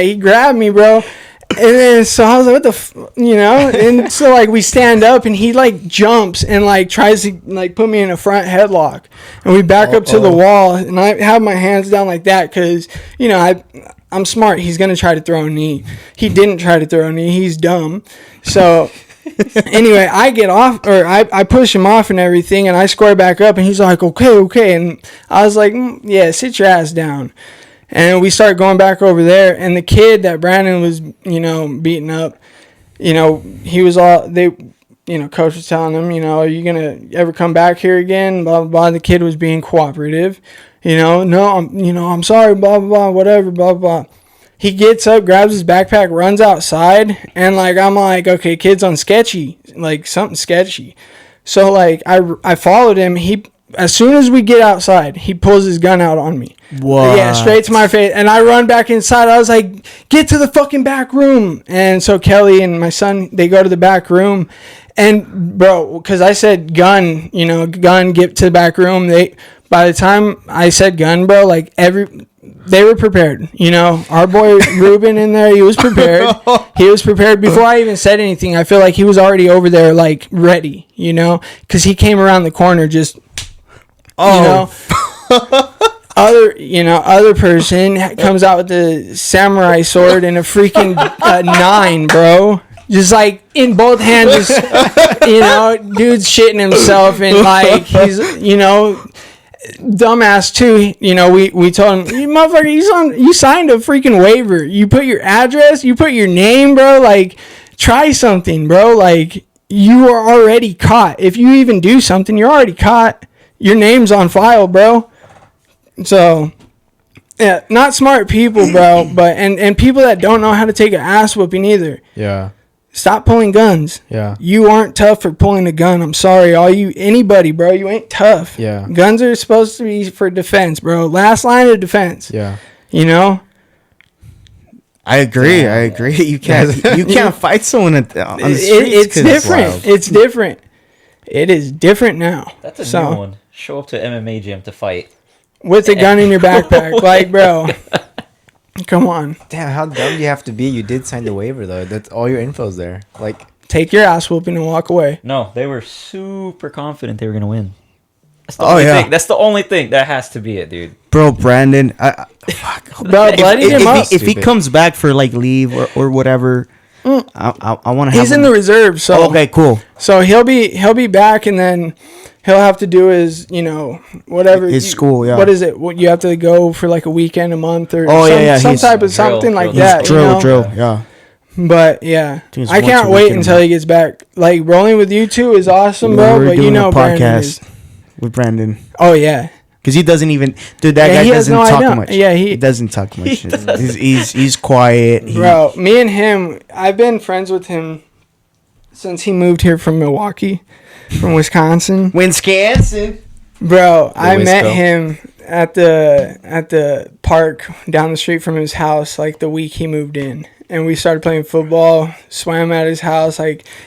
he grabbed me, bro. And then so I was like, what the and so like we stand up, and he like jumps and like tries to like put me in a front headlock, and we back up to the wall, and I have my hands down like that because I'm smart. He's gonna try to throw a knee. He didn't try to throw a knee. He's dumb. So anyway, I get off, or I push him off and everything, and I square back up, and he's like, okay, and I was like, yeah, sit your ass down. And we start going back over there, and the kid that Brandon was, beating up, he was all, coach was telling him, are you going to ever come back here again? Blah, blah, blah. The kid was being cooperative. No, I'm sorry, blah, blah, blah, whatever, blah, blah. He gets up, grabs his backpack, runs outside, and, I'm like, okay, kid's on sketchy, something sketchy. So, I followed him. As soon as we get outside, he pulls his gun out on me. What? Yeah, straight to my face. And I run back inside. I was like, get to the fucking back room. And so Kelly and my son, they go to the back room. And, bro, because I said gun, get to the back room. By the time I said gun, bro, they were prepared. Our boy Ruben in there, he was prepared. He was prepared before I even said anything. I feel like he was already over there, ready, because he came around the corner just, other person comes out with the samurai sword and a freaking 9, bro. Just in both hands, just, dude's shitting himself and he's, dumbass too. We told him, you motherfucker, you signed a freaking waiver. You put your address, you put your name, bro. Try something, bro. You are already caught. If you even do something, you're already caught. Your name's on file, bro. So, yeah, not smart people, bro. But and people that don't know how to take an ass whooping either. Yeah. Stop pulling guns. Yeah. You aren't tough for pulling a gun. I'm sorry. Anybody, bro, you ain't tough. Yeah. Guns are supposed to be for defense, bro. Last line of defense. Yeah. I agree. You can't fight someone on the streets. It's different. It's different. It is different now. That's a new one. Show up to MMA gym to fight with a gun in your backpack, bro. Come on. Damn, how dumb do you have to be? You did sign the waiver, though. That's all your info's there. Take your ass whooping and walk away. No, they were super confident they were going to win. That's the only thing. That's the only thing. That has to be it, dude. Bro, Brandon. Bro, bloody him up. If he comes back for, leave or whatever, I want to have He's in the reserve, so... Oh, okay, cool. So he'll be back, and then... He'll have to do his, whatever. His school, yeah. What is it? You have to go for a weekend, a month, or some type of something like that. Drill, yeah. But, yeah. I can't wait until he gets back. Rolling with you two is awesome, bro. But Brandon is. With Brandon. Oh, yeah. Because he doesn't even... Dude, that guy doesn't talk much. Yeah, he doesn't talk much. He's quiet. Bro, me and him, I've been friends with him since he moved here from Milwaukee. From Wisconsin. Bro, I met him at the park down the street from his house the week he moved in. And we started playing football, swam at his house,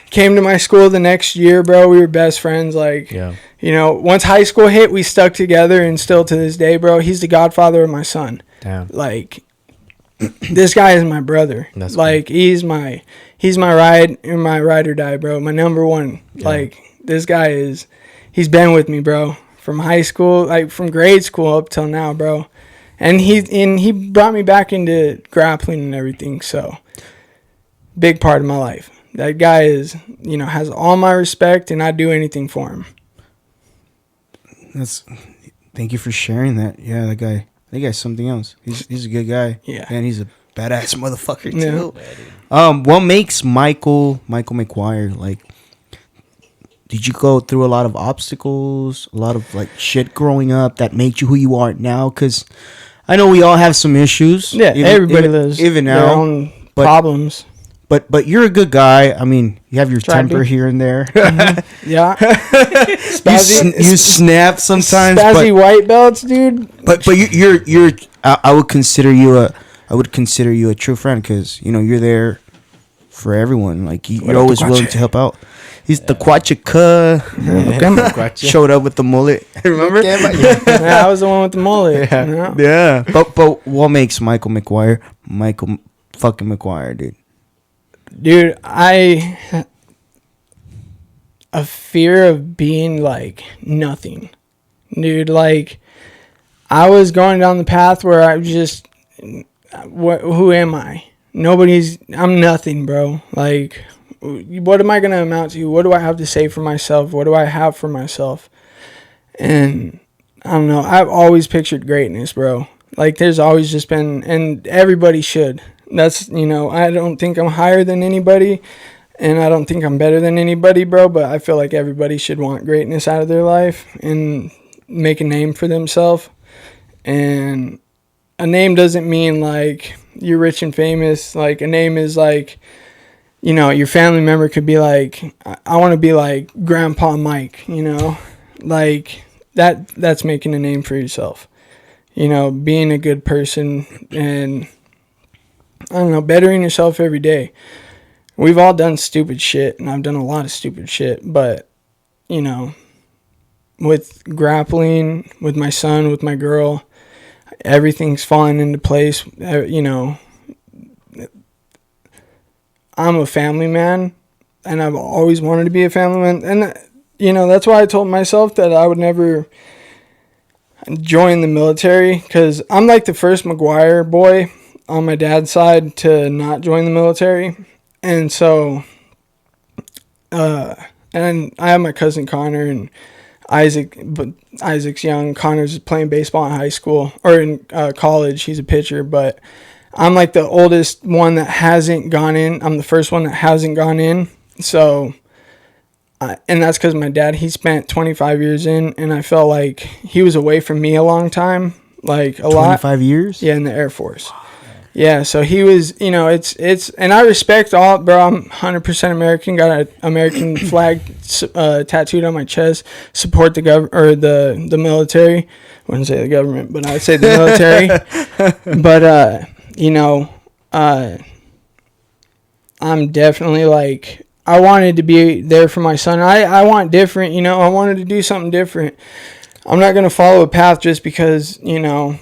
came to my school the next year, bro. We were best friends. Once high school hit, we stuck together, and still to this day, bro, he's the godfather of my son. Damn. This guy is my brother. That's cool. He's my ride or die, bro. My number one. Yeah. This guy he's been with me, bro, from high school, from grade school up till now, bro. And he brought me back into grappling and everything. So big part of my life. That guy has all my respect, and I'd do anything for him. Thank you for sharing that. Yeah, that guy's something else. He's a good guy. Yeah. And he's a badass motherfucker too. Yeah. What makes Michael McGuire did you go through a lot of obstacles, a lot of shit growing up that made you who you are now? Because I know we all have some issues. Yeah, everybody lives even now, their own problems. But you're a good guy. I mean, you have your temper here and there. Mm-hmm. Yeah. you snap sometimes. Spazzy white belts, dude. But you're I would consider you a true friend because you're there for everyone. You're always willing to help out. He's the Quachaka. Showed up with the mullet. Remember? Yeah, I was the one with the mullet. Yeah. But what makes Michael fucking McGuire, dude? Dude, a fear of being nothing. Dude, I was going down the path where I was just, who am I? I'm nothing, bro. What am I going to amount to? What do I have to say for myself? What do I have for myself? And I don't know. I've always pictured greatness, bro. There's always just been, and everybody should. That's, I don't think I'm higher than anybody. And I don't think I'm better than anybody, bro, but I feel like everybody should want greatness out of their life and make a name for themselves. And a name doesn't mean like you're rich and famous. Like a name is like, you know, your family member could be like, I want to be like Grandpa Mike, you know, like that's making a name for yourself, you know, being a good person and I don't know, bettering yourself every day. We've all done stupid shit, and I've done a lot of stupid shit, but, you know, with grappling, with my son, with my girl, everything's falling into place. You know, I'm a family man, and I've always wanted to be a family man. And, you know, that's why I told myself that I would never join the military, because I'm like the first McGuire boy on my dad's side to not join the military. And so, and I have my cousin Connor and Isaac, but Isaac's young. Connor's playing baseball in high school or in college. He's a pitcher, but I'm like the oldest one that hasn't gone in. I'm the first one that hasn't gone in. So, and that's because my dad, he spent 25 years in, and I felt like he was away from me a long time, like a lot. 25 years? Yeah, in the Air Force. Yeah, so he was, you know, it's, and I respect all, bro. I'm 100% American. Got an American flag tattooed on my chest. Support the the military. I wouldn't say the government, but I'd say the military. But you know, I'm definitely like, I wanted to be there for my son. I want different, you know. I wanted to do something different. I'm not gonna follow a path just because, you know,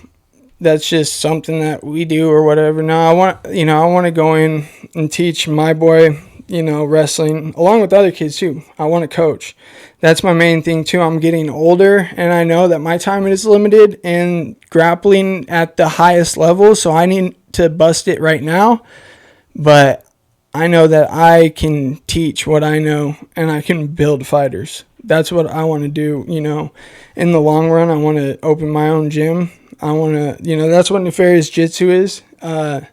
that's just something that we do or whatever. No, I want to go in and teach my boy, you know, wrestling along with other kids too. I want to coach. That's my main thing too. I'm getting older and I know that my time is limited in grappling at the highest level. So I need to bust it right now. But I know that I can teach what I know and I can build fighters. That's what I want to do, you know. In the long run, I want to open my own gym. I want to, you know, that's what Nefarious Jitsu is. That's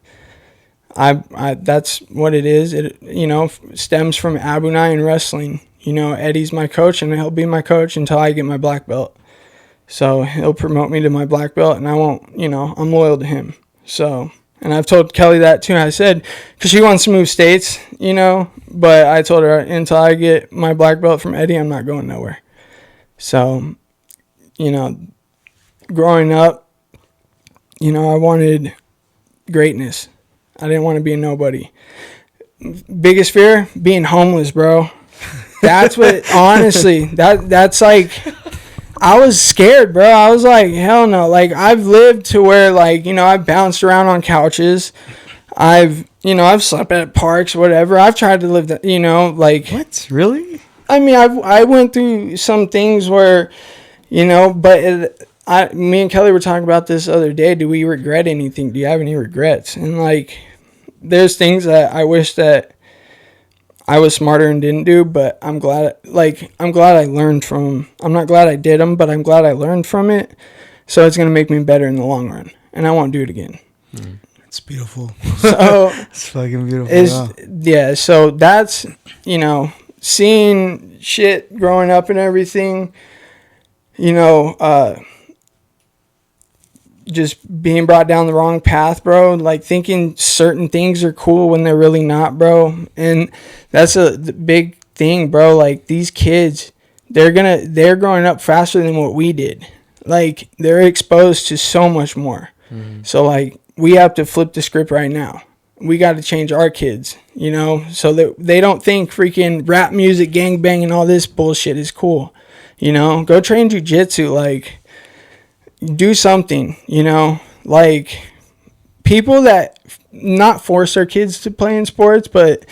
what it is. It, you know, stems from Abunai and wrestling. You know, Eddie's my coach, and he'll be my coach until I get my black belt. So he'll promote me to my black belt, and I won't, you know, I'm loyal to him. So, and I've told Kelly that too. I said, because she wants to move states, you know, but I told her until I get my black belt from Eddie, I'm not going nowhere. So, you know, growing up, you know, I wanted greatness. I didn't want to be a nobody. Biggest fear? Being homeless, bro. That's what, honestly, that's like, I was scared, bro. I was like, hell no. Like, I've lived to where, like, you know, I've bounced around on couches. I've slept at parks, whatever. I've tried to live that, you know, like. What? Really? I mean, I went through some things where, you know, but me and Kelly were talking about this other day. Do we regret anything? Do you have any regrets? And like, there's things that I wish that I was smarter and didn't do, but I'm glad I learned from them. I'm not glad I did them, but I'm glad I learned from it. So it's going to make me better in the long run. And I won't do it again. It's beautiful. So it's fucking beautiful. Yeah. So that's, you know, seeing shit growing up and everything, you know, just being brought down the wrong path, bro. Like thinking certain things are cool when they're really not, bro. And that's the big thing, bro. Like these kids, they're growing up faster than what we did. Like they're exposed to so much more. Mm-hmm. So like we have to flip the script right now. We got to change our kids, you know, so that they don't think freaking rap music, gangbang, and all this bullshit is cool. You know, go train jiu-jitsu, like. Do something, you know, like people that not force their kids to play in sports, but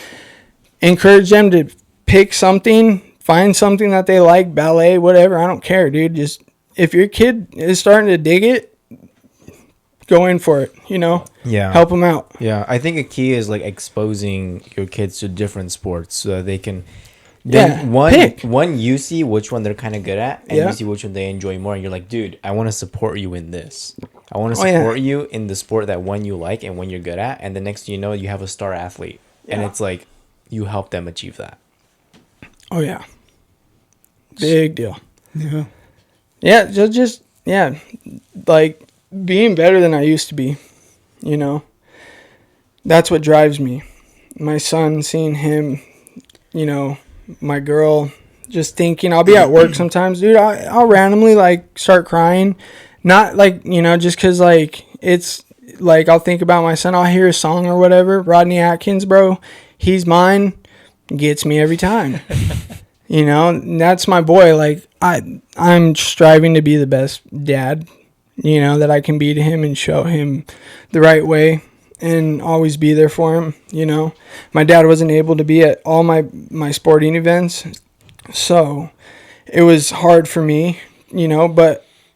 encourage them to pick something, find something that they like, ballet, whatever. I don't care, dude. Just if your kid is starting to dig it, go in for it, you know? Yeah. Help them out. Yeah. I think a key is like exposing your kids to different sports so that they can. Then one you see which one they're kind of good at, and you see which one they enjoy more, and you're like, dude, I want to support you in this. I want to support you in the sport that one you like and one you're good at, and the next thing you know, you have a star athlete, and it's like you help them achieve that. Oh yeah, big deal. Yeah. Yeah, just yeah, like being better than I used to be. You know, that's what drives me. My son, seeing him, you know, my girl, just thinking. I'll be at work sometimes, dude. I'll randomly like start crying, not like, you know, just because like it's like I'll think about my son. I'll hear a song or whatever. Rodney Atkins, bro, he's mine. Gets me every time. You know, and that's my boy. Like I'm striving to be the best dad, you know, that I can be to him and show him the right way and always be there for him. You know, my dad wasn't able to be at all my sporting events, so it was hard for me, you know,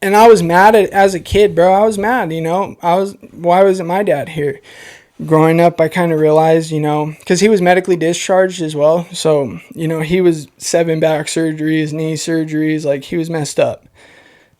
and I was mad as a kid, bro. I was mad, you know. Why wasn't my dad here? Growing up, I kind of realized, you know, because he was medically discharged as well. So, you know, he was 7 back surgeries, knee surgeries, like he was messed up.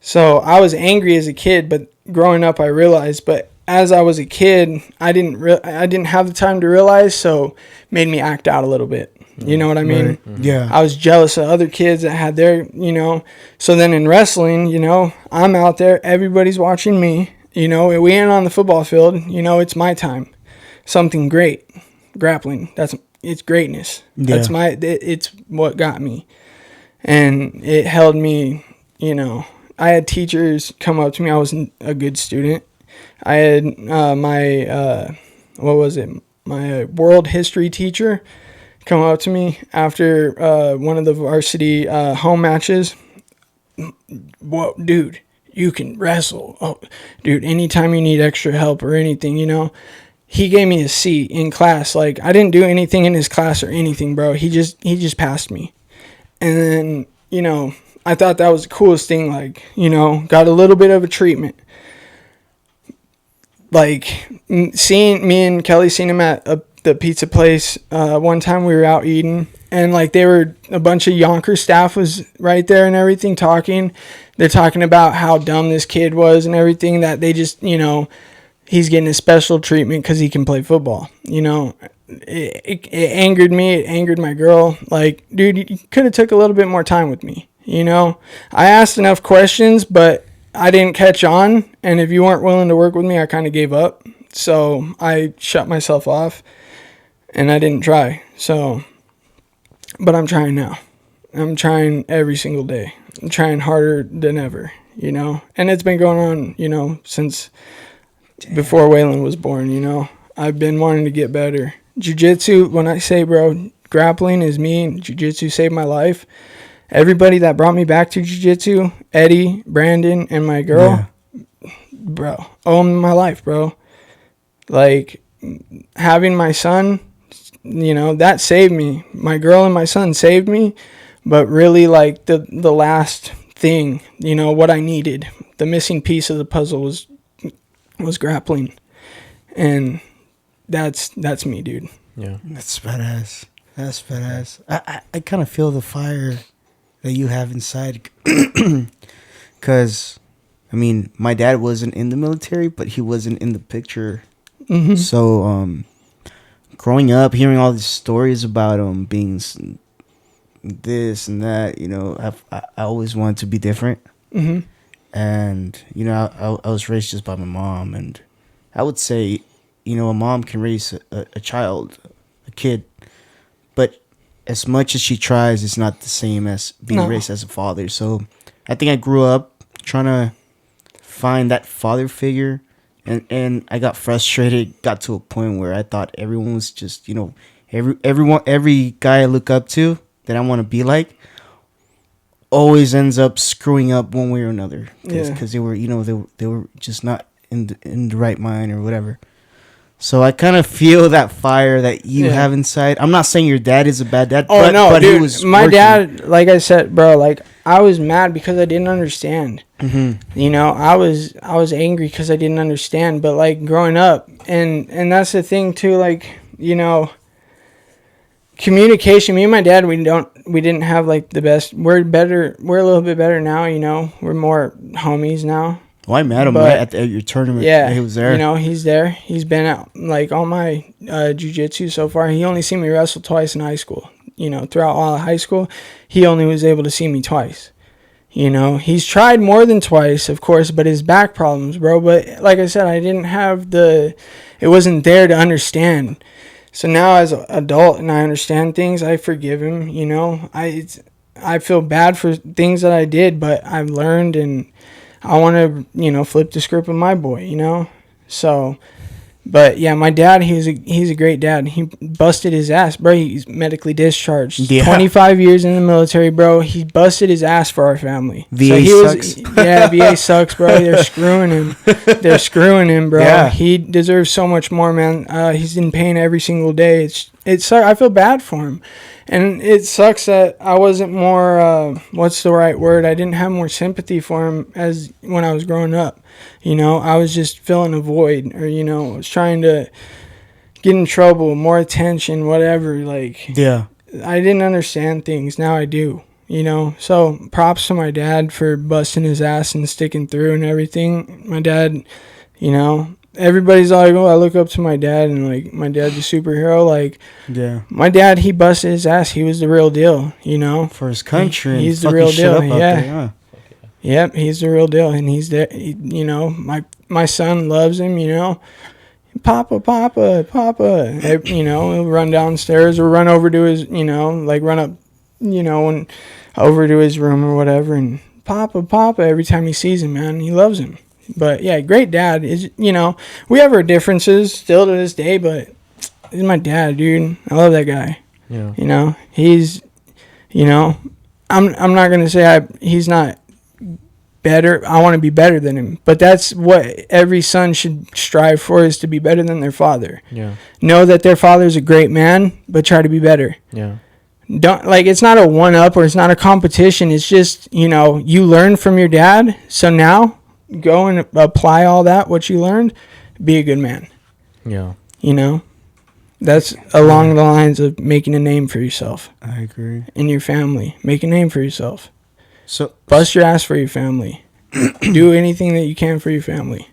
So I was angry as a kid, but growing up, I realized. But as I was a kid, I didn't have the time to realize, so made me act out a little bit. You know what I mean? Right. Yeah. I was jealous of other kids that had their, you know. So then in wrestling, you know, I'm out there, everybody's watching me. You know, we ain't on the football field. You know, it's my time. Something great, grappling. It's greatness. Yeah. It's what got me, and it held me. You know, I had teachers come up to me. I was a good student. I had my world history teacher come up to me after one of the varsity home matches. Whoa, dude, you can wrestle. Oh, dude, anytime you need extra help or anything, you know. He gave me a C in class. Like, I didn't do anything in his class or anything, bro. He just passed me. And then, you know, I thought that was the coolest thing. Like, you know, got a little bit of a treatment. Like, seeing me and Kelly seen him at the pizza place. One time we were out eating, and like a bunch of Yonkers staff was right there and everything talking. They're talking about how dumb this kid was and everything, that they just, you know, he's getting a special treatment because he can play football. You know, it angered me. It angered my girl. Like, dude, you could have took a little bit more time with me. You know, I asked enough questions, but I didn't catch on. And if you weren't willing to work with me, I kind of gave up. So I shut myself off and I didn't try. So, but I'm trying now. I'm trying every single day. I'm trying harder than ever, you know, and it's been going on, you know, since before Waylon was born. You know, I've been wanting to get better. Jiu-Jitsu, when I say, bro, grappling is me, and Jiu-Jitsu saved my life. Everybody that brought me back to Jiu-Jitsu, Eddie, Brandon, and my girl, bro, owe them my life, bro. Like, having my son, you know, that saved me. My girl and my son saved me, but really, like, the last thing, you know, what I needed, the missing piece of the puzzle was grappling. And that's me, dude. Yeah. That's badass. That's badass. I kind of feel the fire that you have inside. Because, I mean, my dad wasn't in the military, but he wasn't in the picture. Mm-hmm. So, growing up, hearing all these stories about him being this and that, you know, I always wanted to be different. Mm-hmm. And, you know, I was raised just by my mom. And I would say, you know, a mom can raise a child, a kid. But as much as she tries, it's not the same as being raised as a father. So I think I grew up trying to find that father figure. And I got frustrated, got to a point where I thought everyone was just, you know, every guy I look up to that I want to be like always ends up screwing up one way or another. Because they were, you know, they were just not in the right mind or whatever. So I kind of feel that fire that you have inside. I'm not saying your dad is a bad dad. Oh, no, but dude. he was my working. dad, like I said, bro, like, I was mad because I didn't understand. Mm-hmm. You know, I was angry because I didn't understand. But, like, growing up, and that's the thing, too, like, you know, communication. Me and my dad, we didn't have, like, the best. We're a little bit better now, you know. We're more homies now. Oh, I met him at your tournament. Yeah, he was there. You know, he's there. He's been at like all my jiu-jitsu so far. He only seen me wrestle twice in high school. You know, throughout all of high school, he only was able to see me twice. You know, he's tried more than twice, of course, but his back problems, bro. But like I said, I didn't have it wasn't there to understand. So now as an adult and I understand things, I forgive him, you know. I feel bad for things that I did, but I've learned and I want to, you know, flip the script with my boy, you know. So, but yeah, my dad, he's a great dad. He busted his ass, bro. He's medically discharged. Yeah. 25 years in the military, bro. He busted his ass for our family. VA sucks. Yeah, VA sucks, bro. They're screwing him. They're screwing him, bro. Yeah. He deserves so much more, man. He's in pain every single day. I feel bad for him. And it sucks that I wasn't more, what's the right word? I didn't have more sympathy for him as when I was growing up. You know, I was just filling a void, or, you know, I was trying to get in trouble, more attention, whatever. Like, yeah, I didn't understand things. Now I do, you know. So props to my dad for busting his ass and sticking through and everything. My dad, you know, everybody's like, oh, I look up to my dad, and like, my dad's a superhero. Like, yeah, my dad, he busted his ass. He was the real deal, you know, for his country. He's the real deal. Yeah. There, Yep, he's the real deal, and he's there. You know, my son loves him. You know, Papa, Papa, Papa. You know, he'll run downstairs or run over to his, you know, like run up, you know, and over to his room or whatever, and Papa, Papa. Every time he sees him, man, he loves him. But yeah, great dad is. You know, we have our differences still to this day, but he's my dad, dude. I love that guy. Yeah. You know, he's. You know, I'm not gonna say he's not better. I want to be better than him, but that's what every son should strive for, is to be better than their father. Yeah. Know that their father's a great man, but try to be better. Yeah. Don't, like, it's not a one up or it's not a competition. It's just, you know, you learn from your dad. So now go and apply all that, what you learned, be a good man. Yeah. You know, that's along the lines of making a name for yourself. I agree. In your family, make a name for yourself. So bust your ass for your family. Do anything that you can for your family.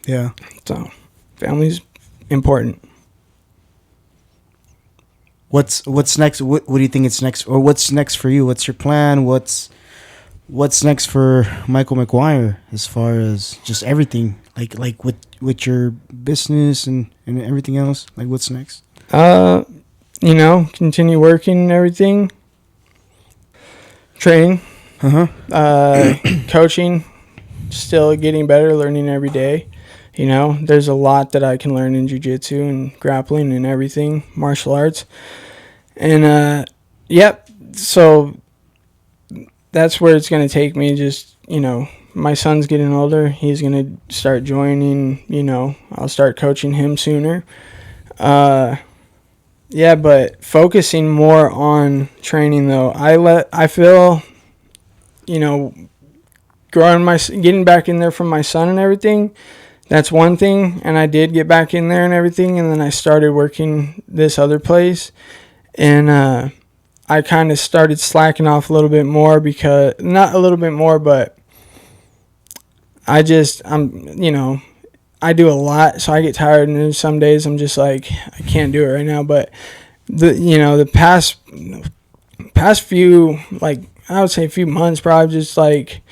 Yeah. So, family's important. What's next? What do you think it's next, or what's next for you? What's your plan? What's next for Michael McGuire as far as just everything, like with your business and everything else? Like, what's next? You know, continue working and everything. Training, coaching, still getting better, learning every day. You know, there's a lot that I can learn in jiu-jitsu and grappling and everything, martial arts. And, yep, so that's where it's going to take me. Just, you know, my son's getting older. He's going to start joining, you know, I'll start coaching him sooner. Yeah, but focusing more on training, though. I feel, you know, getting back in there from my son and everything, that's one thing. And I did get back in there and everything. And then I started working this other place. And I kind of started slacking off a little bit more, because, not a little bit more, but you know, I do a lot, so I get tired, and then some days I'm just like, I can't do it right now. But the past few, like, I would say a few months, probably, just like,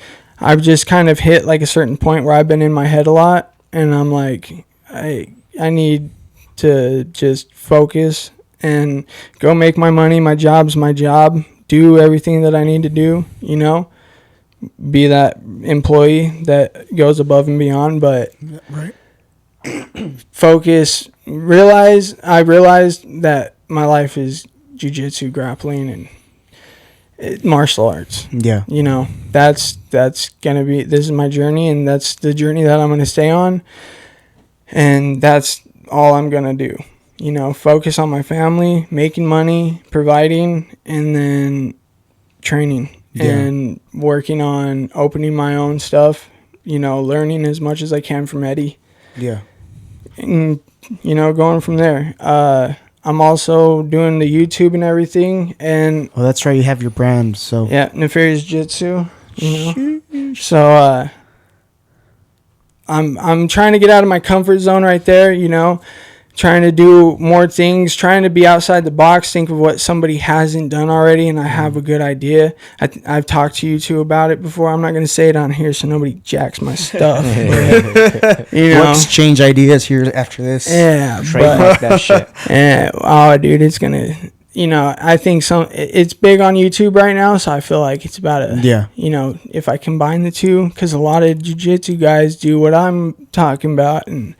I've just kind of hit like a certain point where I've been in my head a lot, and I'm like, I need to just focus and go make my money. My job's my job. Do everything that I need to do, you know. Be that employee that goes above and beyond, but right. Focus. I realized that my life is jiu-jitsu, grappling, and martial arts. Yeah. You know, that's gonna be, this is my journey, and that's the journey that I'm gonna stay on, and that's all I'm gonna do. You know, focus on my family, making money, providing, and then training. Yeah. And working on opening my own stuff, you know, learning as much as I can from Eddie. Yeah. And, you know, going from there. I'm also doing the YouTube and everything. And oh, that's right. You have your brand. So yeah, Nefarious Jitsu, you know. So, I'm trying to get out of my comfort zone right there, you know, trying to do more things, trying to be outside the box, think of what somebody hasn't done already, and I have a good idea. I've talked to you two about it before. I'm not going to say it on here so nobody jacks my stuff. But, you know, We'll exchange ideas here after this. yeah, Trademark that shit. yeah, oh, dude, it's going to, you know, I think it's big on YouTube right now, so I feel like it's about you know, if I combine the two, because a lot of jiu-jitsu guys do what I'm talking about, and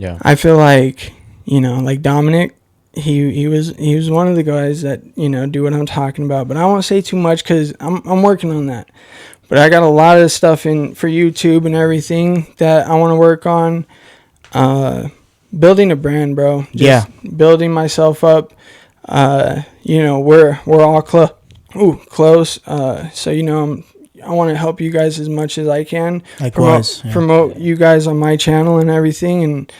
Yeah. I feel like, you know, like Dominic, he was one of the guys that, you know, do what I'm talking about. But I won't say too much because I'm working on that. But I got a lot of stuff in for YouTube and everything that I want to work on. Building a brand, bro. Just building myself up. You know, we're all close. So, you know, I want to help you guys as much as I can. Likewise. Promote you guys on my channel and everything, and,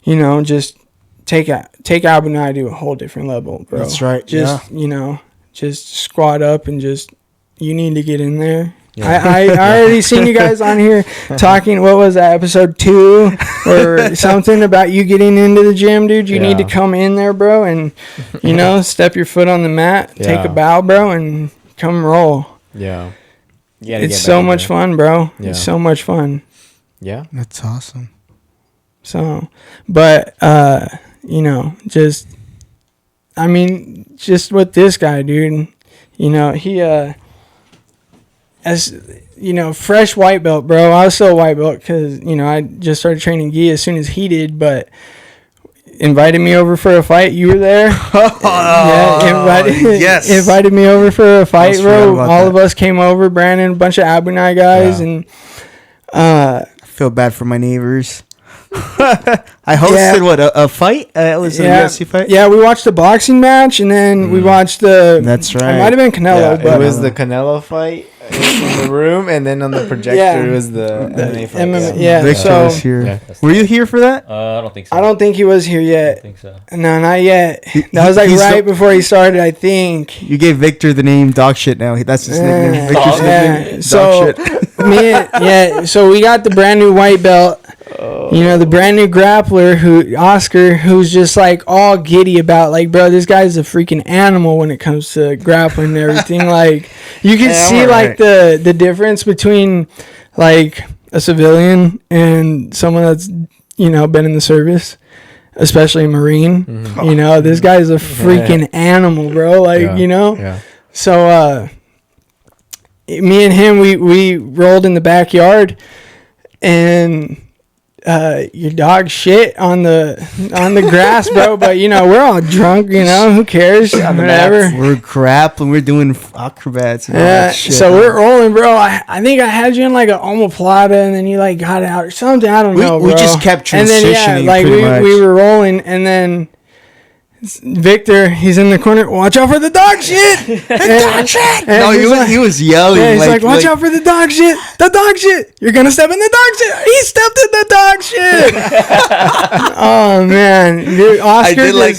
you know, just take Abu Nai to a whole different level, bro. That's right. Just, you know, just squat up and just, you need to get in there. Yeah. I already seen you guys on here talking, what was that, episode 2 or something about you getting into the gym, dude. You need to come in there, bro, and, you know, step your foot on the mat, take a bow, bro, and come roll. Yeah. It's so much fun, bro. Yeah. It's so much fun. Yeah. That's awesome. So, but, you know, just with this guy, dude, you know, he, as, you know, fresh white belt, bro. I was still a white belt because, you know, I just started training gi as soon as he did, but invited me over for a fight. You were there. Invited me over for a fight, bro. All of us came over, Brandon, a bunch of Abu Nai guys, and I feel bad for my neighbors. I hosted a fight? It was a UFC fight? Yeah, we watched the boxing match, and then we watched the... That's right. It might have been Canelo, but... It was the Canelo fight in the room, and then on the projector it was the MMA fight. Victor was here. Yeah. Were you here for that? I don't think so. I don't think he was here yet. I don't think so. No, not yet. That was like right before he started, I think. You gave Victor the name Dog Shit now. That's his nickname. Victor's nickname. So, so we got the brand new white belt. You know, the brand new grappler, Oscar, who's just like all giddy about, like, bro, this guy's a freaking animal when it comes to grappling and everything. Like, you can see like the difference between like a civilian and someone that's, you know, been in the service, especially a Marine. Mm-hmm. You know, this guy's a freaking animal, bro. Like, you know. Yeah. So me and him, we rolled in the backyard, and your dog shit on the grass, bro. But, you know, we're all drunk, you know, who cares? Whatever. We're grappling, we're doing acrobats and all that shit. So we're rolling, bro. I think I had you in like an omoplata, and then you like got out or something. I don't know, bro. We just kept transitioning. And then, like we were rolling, and then Victor, he's in the corner. Watch out for the dog shit! Dog shit! No, he was yelling. Yeah, he's like, watch out for the dog shit! The dog shit! You're gonna step in the dog shit! He stepped in the dog shit! Oh man, dude, Oscar! I did like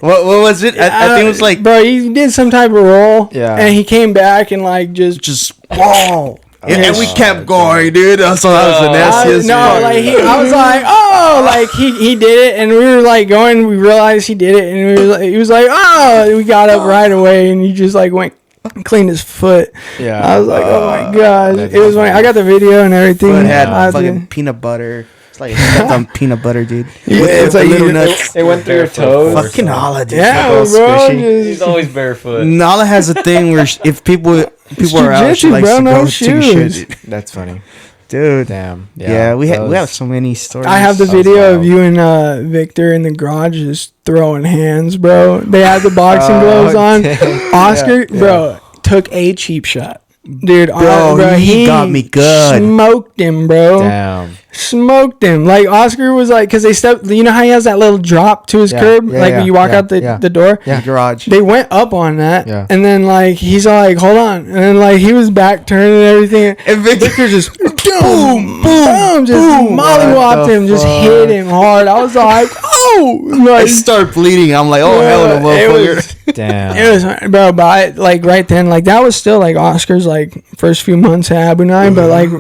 what was it? I think it was like, bro, he did some type of roll. Yeah, and he came back and like just whoa. And we kept going, dude. So that was the nastiest. I was like, oh, like he did it, and we were like going. We realized he did it, and he was like, oh, we got up right away, and he just like went and cleaned his foot. Yeah, I was like, oh my god, it was funny. I got the video and everything. It had fucking peanut butter. It's like stepped on peanut butter, dude. Yeah, it's like little nuts. It went through your toes. Fucking Nala, dude. Yeah, bro. He's always barefoot. Nala has a thing where if people are out, she likes to go take a shit. That's funny, dude. Damn. Yeah, we have so many stories. I have the video of you and Victor in the garage just throwing hands, bro. They had the boxing gloves on. Oscar, bro, took a cheap shot. Dude, bro, he got me good. Smoked him, bro. Damn. Smoked him. Like, Oscar was like, because they stepped, you know how he has that little drop to his curb? Like, when you walk out the door? Yeah, garage. They went up on that. Yeah. And then, like, he's all like, hold on. And then, like, he was back turning and everything. And Victor just, boom, boom, just mollywopped him, just hit him hard. I was like, oh. Like, I start bleeding. I'm like, oh, hell no, motherfucker. Damn. It was, bro, but like right then, like that was still like Oscar's like first few months at Abunai, but like,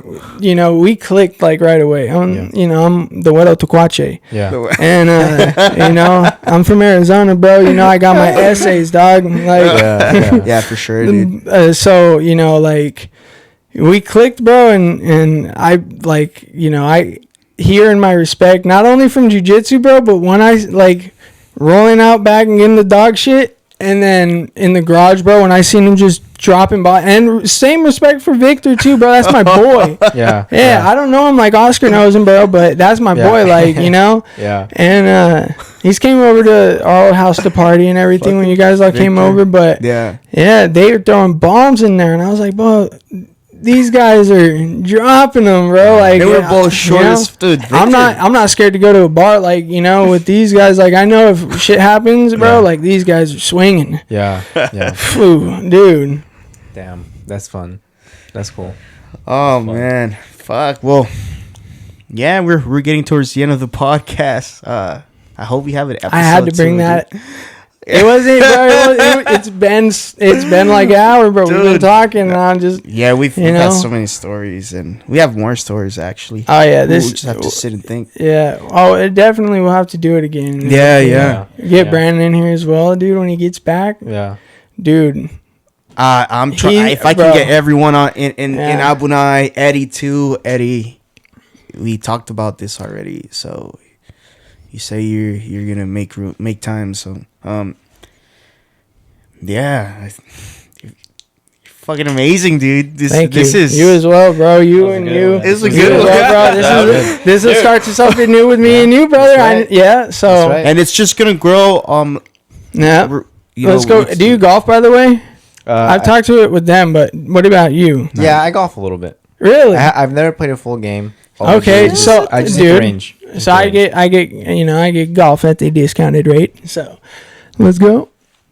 you know, we clicked like right away. You know, I'm the Huero Tucuache. Yeah. And, you know, I'm from Arizona, bro. You know, I got my essays, dog. Like, Yeah, for sure, dude. So, you know, like we clicked, bro. And I like, you know, I hear in my respect, not only from jiu-jitsu, bro, but when I like rolling out back and getting the dog shit. And then in the garage, bro, when I seen him just dropping by, and same respect for Victor too, bro. That's my boy. Yeah. I don't know him like Oscar knows him, bro, but that's my boy. Like, you know. Yeah. And he's came over to our old house to party and everything when you guys all came over. But yeah, they were throwing bombs in there, and I was like, bro, these guys are dropping them, bro. Like they were both short as dude. I'm not scared to go to a bar, like, you know, with these guys. Like, I know if shit happens, bro, like these guys are swinging. Yeah. Phew, dude. Damn, that's fun. That's cool. Oh man, fuck. Well, yeah, we're getting towards the end of the podcast. I hope we have an episode. I had to bring that. It wasn't, bro. It's been like an hour, bro. We've been talking, and I'm just we've got so many stories, and we have more stories actually. Oh yeah, we just have to sit and think. Yeah. Oh, it definitely will have to do it again. Yeah. Get Brandon in here as well, dude. When he gets back. Yeah. Dude. I'm trying. If I can get everyone on in Abunai, Eddie too. Eddie, we talked about this already, so. You say you're gonna make time, so you're fucking amazing, dude. This is you as well, bro. You and you. This is a good one, bro. This is start to something new with me and you, brother. Right. So and it's just gonna grow. Let's go. Do you golf, by the way? I've talked to it with them, but what about you? Yeah, I golf a little bit. Really? I've never played a full game. Okay, so I just dude, range. So I get golf at the discounted rate. So let's go.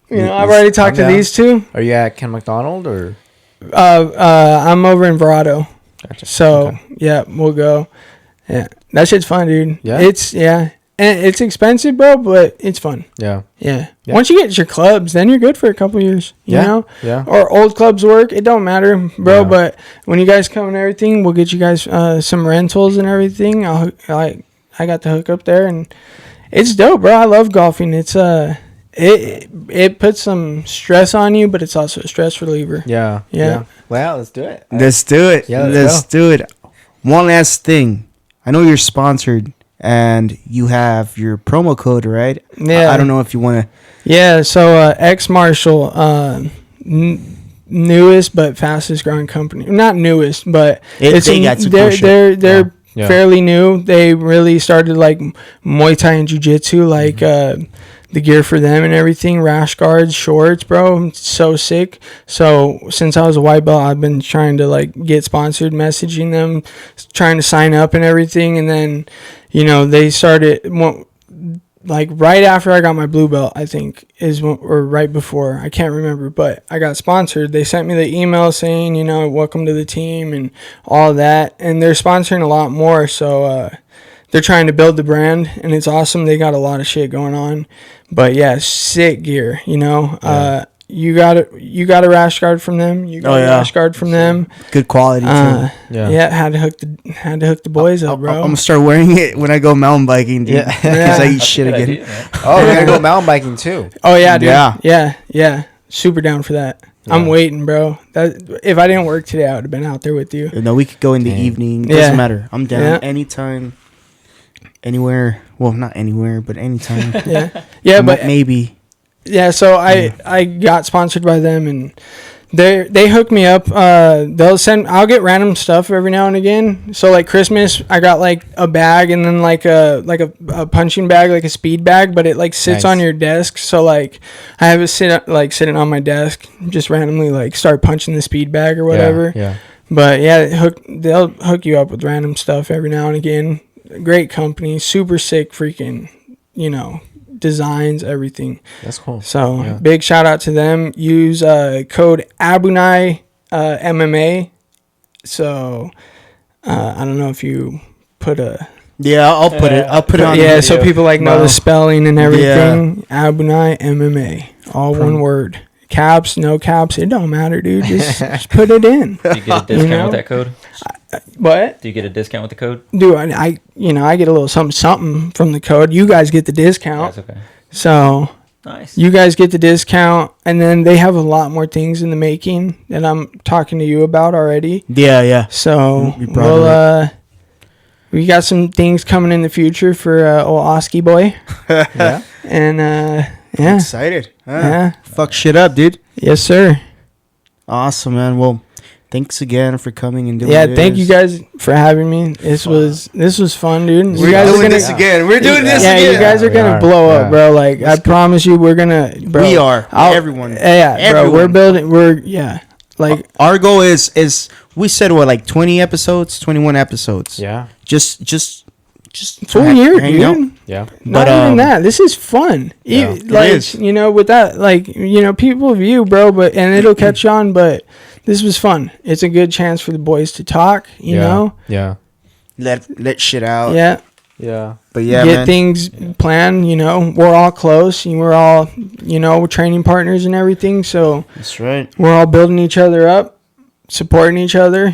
You know, I've already talked to these two. Are you at Ken McDonald or? I'm over in Verado. Gotcha. So yeah, we'll go. Yeah, that shit's fun, dude. Yeah. And it's expensive, bro, but it's fun. Yeah. Once you get your clubs, then you're good for a couple years. You know? Yeah. Or old clubs work. It don't matter, bro. Yeah. But when you guys come and everything, we'll get you guys some rentals and everything. I got the hook up there, and it's dope, bro. I love golfing. It's it puts some stress on you, but it's also a stress reliever. Yeah. Well, let's do it. Let's do it. Yeah, let's do it. One last thing. I know you're sponsored. And you have your promo code, right? Yeah. I don't know if you want to. Yeah. So XMARTIAL, newest but fastest growing company. Not newest, but they're fairly new. They really started like Muay Thai and Jiu-Jitsu, like the gear for them and everything. Rash guards, shorts, bro. It's so sick. So since I was a white belt, I've been trying to like get sponsored, messaging them, trying to sign up and everything. And then, you know, they started like right after I got my blue belt, I think or right before, I can't remember, but I got sponsored. They sent me the email saying, you know, welcome to the team and all that. And they're sponsoring a lot more. So, they're trying to build the brand, and it's awesome. They got a lot of shit going on, but yeah, sick gear. You know, you got a rash guard from them. You got a rash guard from them. Good quality too. Had to hook the boys up, bro. I'm gonna start wearing it when I go mountain biking, dude. Because I eat shit again. Idea, we gotta go mountain biking too. Oh yeah, dude. Yeah. Super down for that. Yeah. I'm waiting, bro. That if I didn't work today, I would have been out there with you. No, we could go in the evening. Doesn't matter. I'm down anytime. Anywhere, well, not anywhere, but anytime. But maybe. Yeah, so I got sponsored by them, and they hook me up. I'll get random stuff every now and again. So like Christmas, I got like a bag, and then like a punching bag, like a speed bag, but it like sits on your desk. So like I have it sitting on my desk, just randomly like start punching the speed bag or whatever. Yeah. But yeah, they'll hook you up with random stuff every now and again. Great company, super sick freaking, you know, designs, everything. That's cool. So big shout out to them. Use code Abunai MMA. So I don't know if you put a I'll put it on. Yeah, so people like know the spelling and everything. Abunai MMA. All one word. Caps, no caps, it don't matter, dude. Just put it in. Do you get a discount with that code? What? Do you get a discount with the code? Dude, I get a little something from the code. You guys get the discount. That's okay. So Nice. you guys get the discount, and then they have a lot more things in the making that I'm talking to you about already. Yeah. So we got some things coming in the future for old Oski boy. Yeah. And I'm excited. Yeah. Fuck shit up, dude. Yes, sir. Awesome, man. Well, thanks again for coming and doing Yeah, this. thank you guys for having me. This was fun, dude. We're doing this again. We're doing this again. Yeah, you guys are gonna blow up, bro. Like I promise you, we're gonna. Bro, we are. Everyone. Yeah, everyone. bro. We're building. Like our goal is we said what, like 20 episodes, 21 episodes. Yeah. Just full year, hang out. dude. Yeah. Not even that. This is fun. Yeah. Like, it is. with that, like, people view, bro, and it'll catch on, but this was fun. It's a good chance for the boys to talk, you know? Yeah. Let shit out. Yeah. Yeah. But yeah, Get man. things planned, We're all close, and we're all, we're training partners and everything, so That's right. we're all building each other up, supporting each other,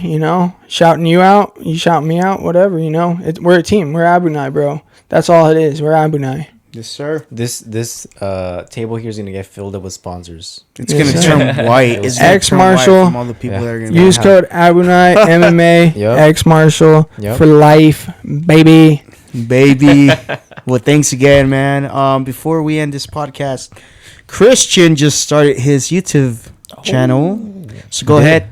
shouting you out, you shout me out, whatever, we're a team. We're Abunai, bro. That's all it is. We're Abunai. Yes, sir. This table here is gonna get filled up with sponsors. It's gonna turn white. It's gonna turn white XMARTIal. from all the people that are gonna Use code Abunai MMA Yep. XMARTIal for life, baby. baby. Well, thanks again, man. Before we end this podcast, Christian just started his YouTube channel, so go ahead.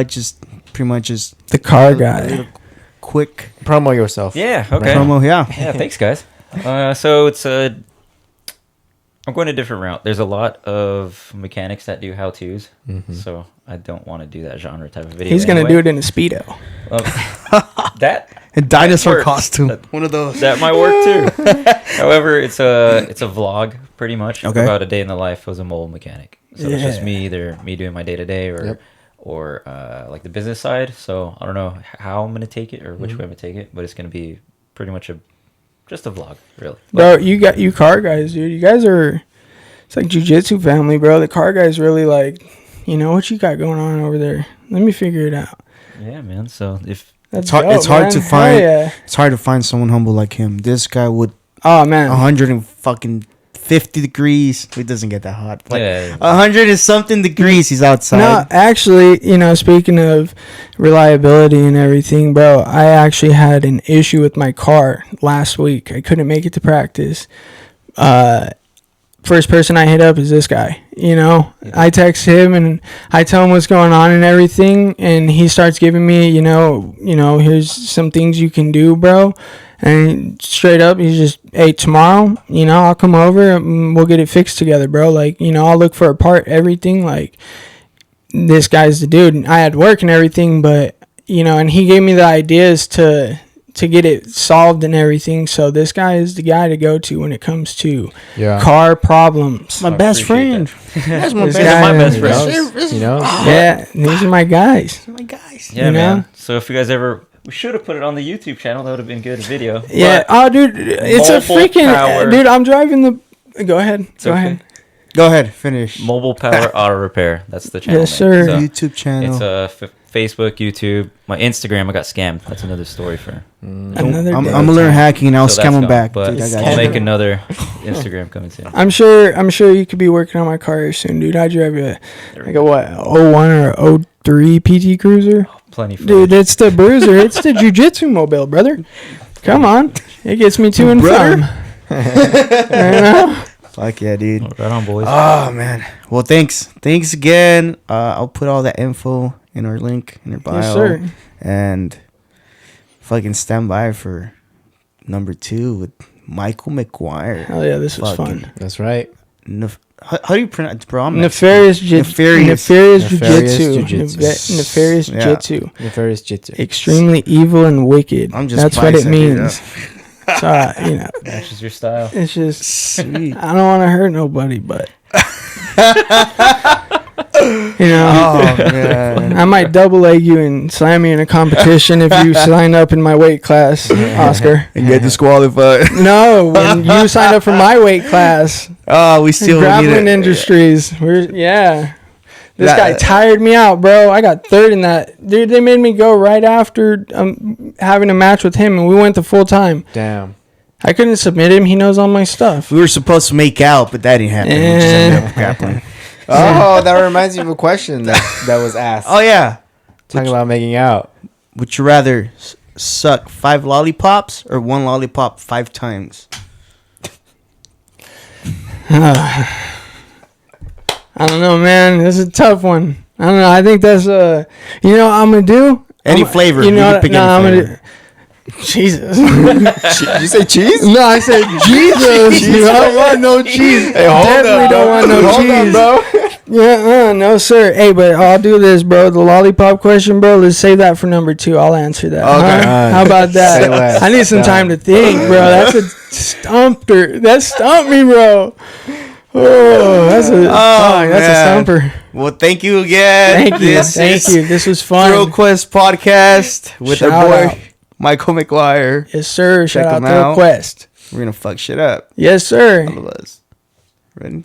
Just pretty much just The car a guy. little quick Promo yourself. Yeah. Okay. promo. Yeah. Yeah. Thanks, guys. So it's I'm going a different route. There's a lot of mechanics that do how-tos, so I don't want to do that genre type of video. He's gonna do it in a Speedo. That A dinosaur works. costume. That- One of those. that might work too. However, it's a vlog pretty much Okay. about a day in the life as a mobile mechanic. So it's just Yeah. me, either me doing my day to day or like the business side. So I don't know how I'm gonna take it or which way I'm gonna take it, but it's gonna be pretty much just a vlog, really. Bro, you car guys, dude. You guys are, it's like Jiujitsu family, bro. The car guys really like, what you got going on over there? Let me figure it out. Yeah, man. So if That's It's hard dope, to man. find. Hell yeah. It's hard to find someone humble like him. This guy would Oh man. 150 degrees. It doesn't get that hot. Like Yeah. 100 and something degrees. He's outside. No, actually, speaking of reliability and everything, bro, I actually had an issue with my car last week. I couldn't make it to practice. First person I hit up is this guy. I text him and I tell him what's going on and everything, and he starts giving me, here's some things you can do, bro. And straight up, he's just, hey, tomorrow, I'll come over and we'll get it fixed together, bro. Like, I'll look for a part, everything. Like, this guy's the dude. And I had work and everything, but, and he gave me the ideas to get it solved and everything. So this guy is the guy to go to when it comes to car problems. My best appreciate friend. That's my This best guy- my best friend. Yeah, these are my guys. My guys. Yeah, You know? man. So if you guys we should have put it on the YouTube channel. That would have been good video. Yeah. But Oh, dude, it's a mobile freaking power. dude. I'm driving the. Go ahead. Go okay. ahead. Go ahead. Finish. Mobile Power Auto Repair. That's the channel. Yes, name. sir. So YouTube channel. it's Facebook, YouTube, my Instagram. I got scammed. That's another story for. Another I'm day. gonna learn hacking and I'll So scam that's him gone. back. But Dude, I got I'll you. make another Instagram coming soon. I'm sure you could be working on my car soon, dude. I drive a 01 or 03 PT Cruiser. Plenty for Dude, it's the Bruiser. It's the Jiu-Jitsu mobile, brother. Come on. It gets me to and Brother? from. Fuck yeah, dude. Right on, boys. Oh man. Well, thanks again. I'll put all that info in our link in our bio. Yes, sir. And fucking stand by for number 2 with Michael McGuire. Hell yeah, this was Fucking fun. That's right. How do you pronounce it, bro? I'm Nefarious Nefarious Jiu-Jitsu. Jiu-Jitsu. Nefarious Yeah. Jiu-Jitsu. Nefarious Jitsu. Extremely evil and wicked. I'm just That's what it bicep, you know. means. So, Matches your style. it's just, Sweet. I don't want to hurt nobody, but You know, Oh man. I might double leg you and slam you in a competition if you sign up in my weight class, Oscar. And get disqualified. No, when you signed up for my weight class, Oh, we still need Grappling it. Industries. This guy tired me out, bro. I got third in that. Dude, they made me go right after having a match with him, and we went to full time. Damn. I couldn't submit him. He knows all my stuff. We were supposed to make out, but that didn't happen. We just ended up grappling. Oh, that reminds me of a question that was asked. Oh yeah. Talking about making out. Would you rather suck 5 lollipops or 1 lollipop 5 times? I don't know, man. This is a tough one. I don't know. I think that's you know what I'm gonna do? Any flavor. You know can what? pick No, any I'm flavor. gonna. Jesus. Did you say cheese? No, I said Jesus. Dude, I don't want no cheese. Hey, hold Definitely up, don't want no hold cheese, up, bro. Yeah, no, sir. Hey, but I'll do this, bro. The lollipop question, bro. Let's save that for number 2. I'll answer that. Okay. Huh? How about Say that? less. I need some time to think, bro. That's a stumper. That stumped me, bro. Oh, that's a stumper. Well, thank you again. Thank you. Thank you. This was fun. Thrill Quest podcast with Shout our boy out. Michael McGuire. Yes, sir. Check Shout out him Thrill out. Quest. We're gonna fuck shit up. Yes, sir. All of us. Ready?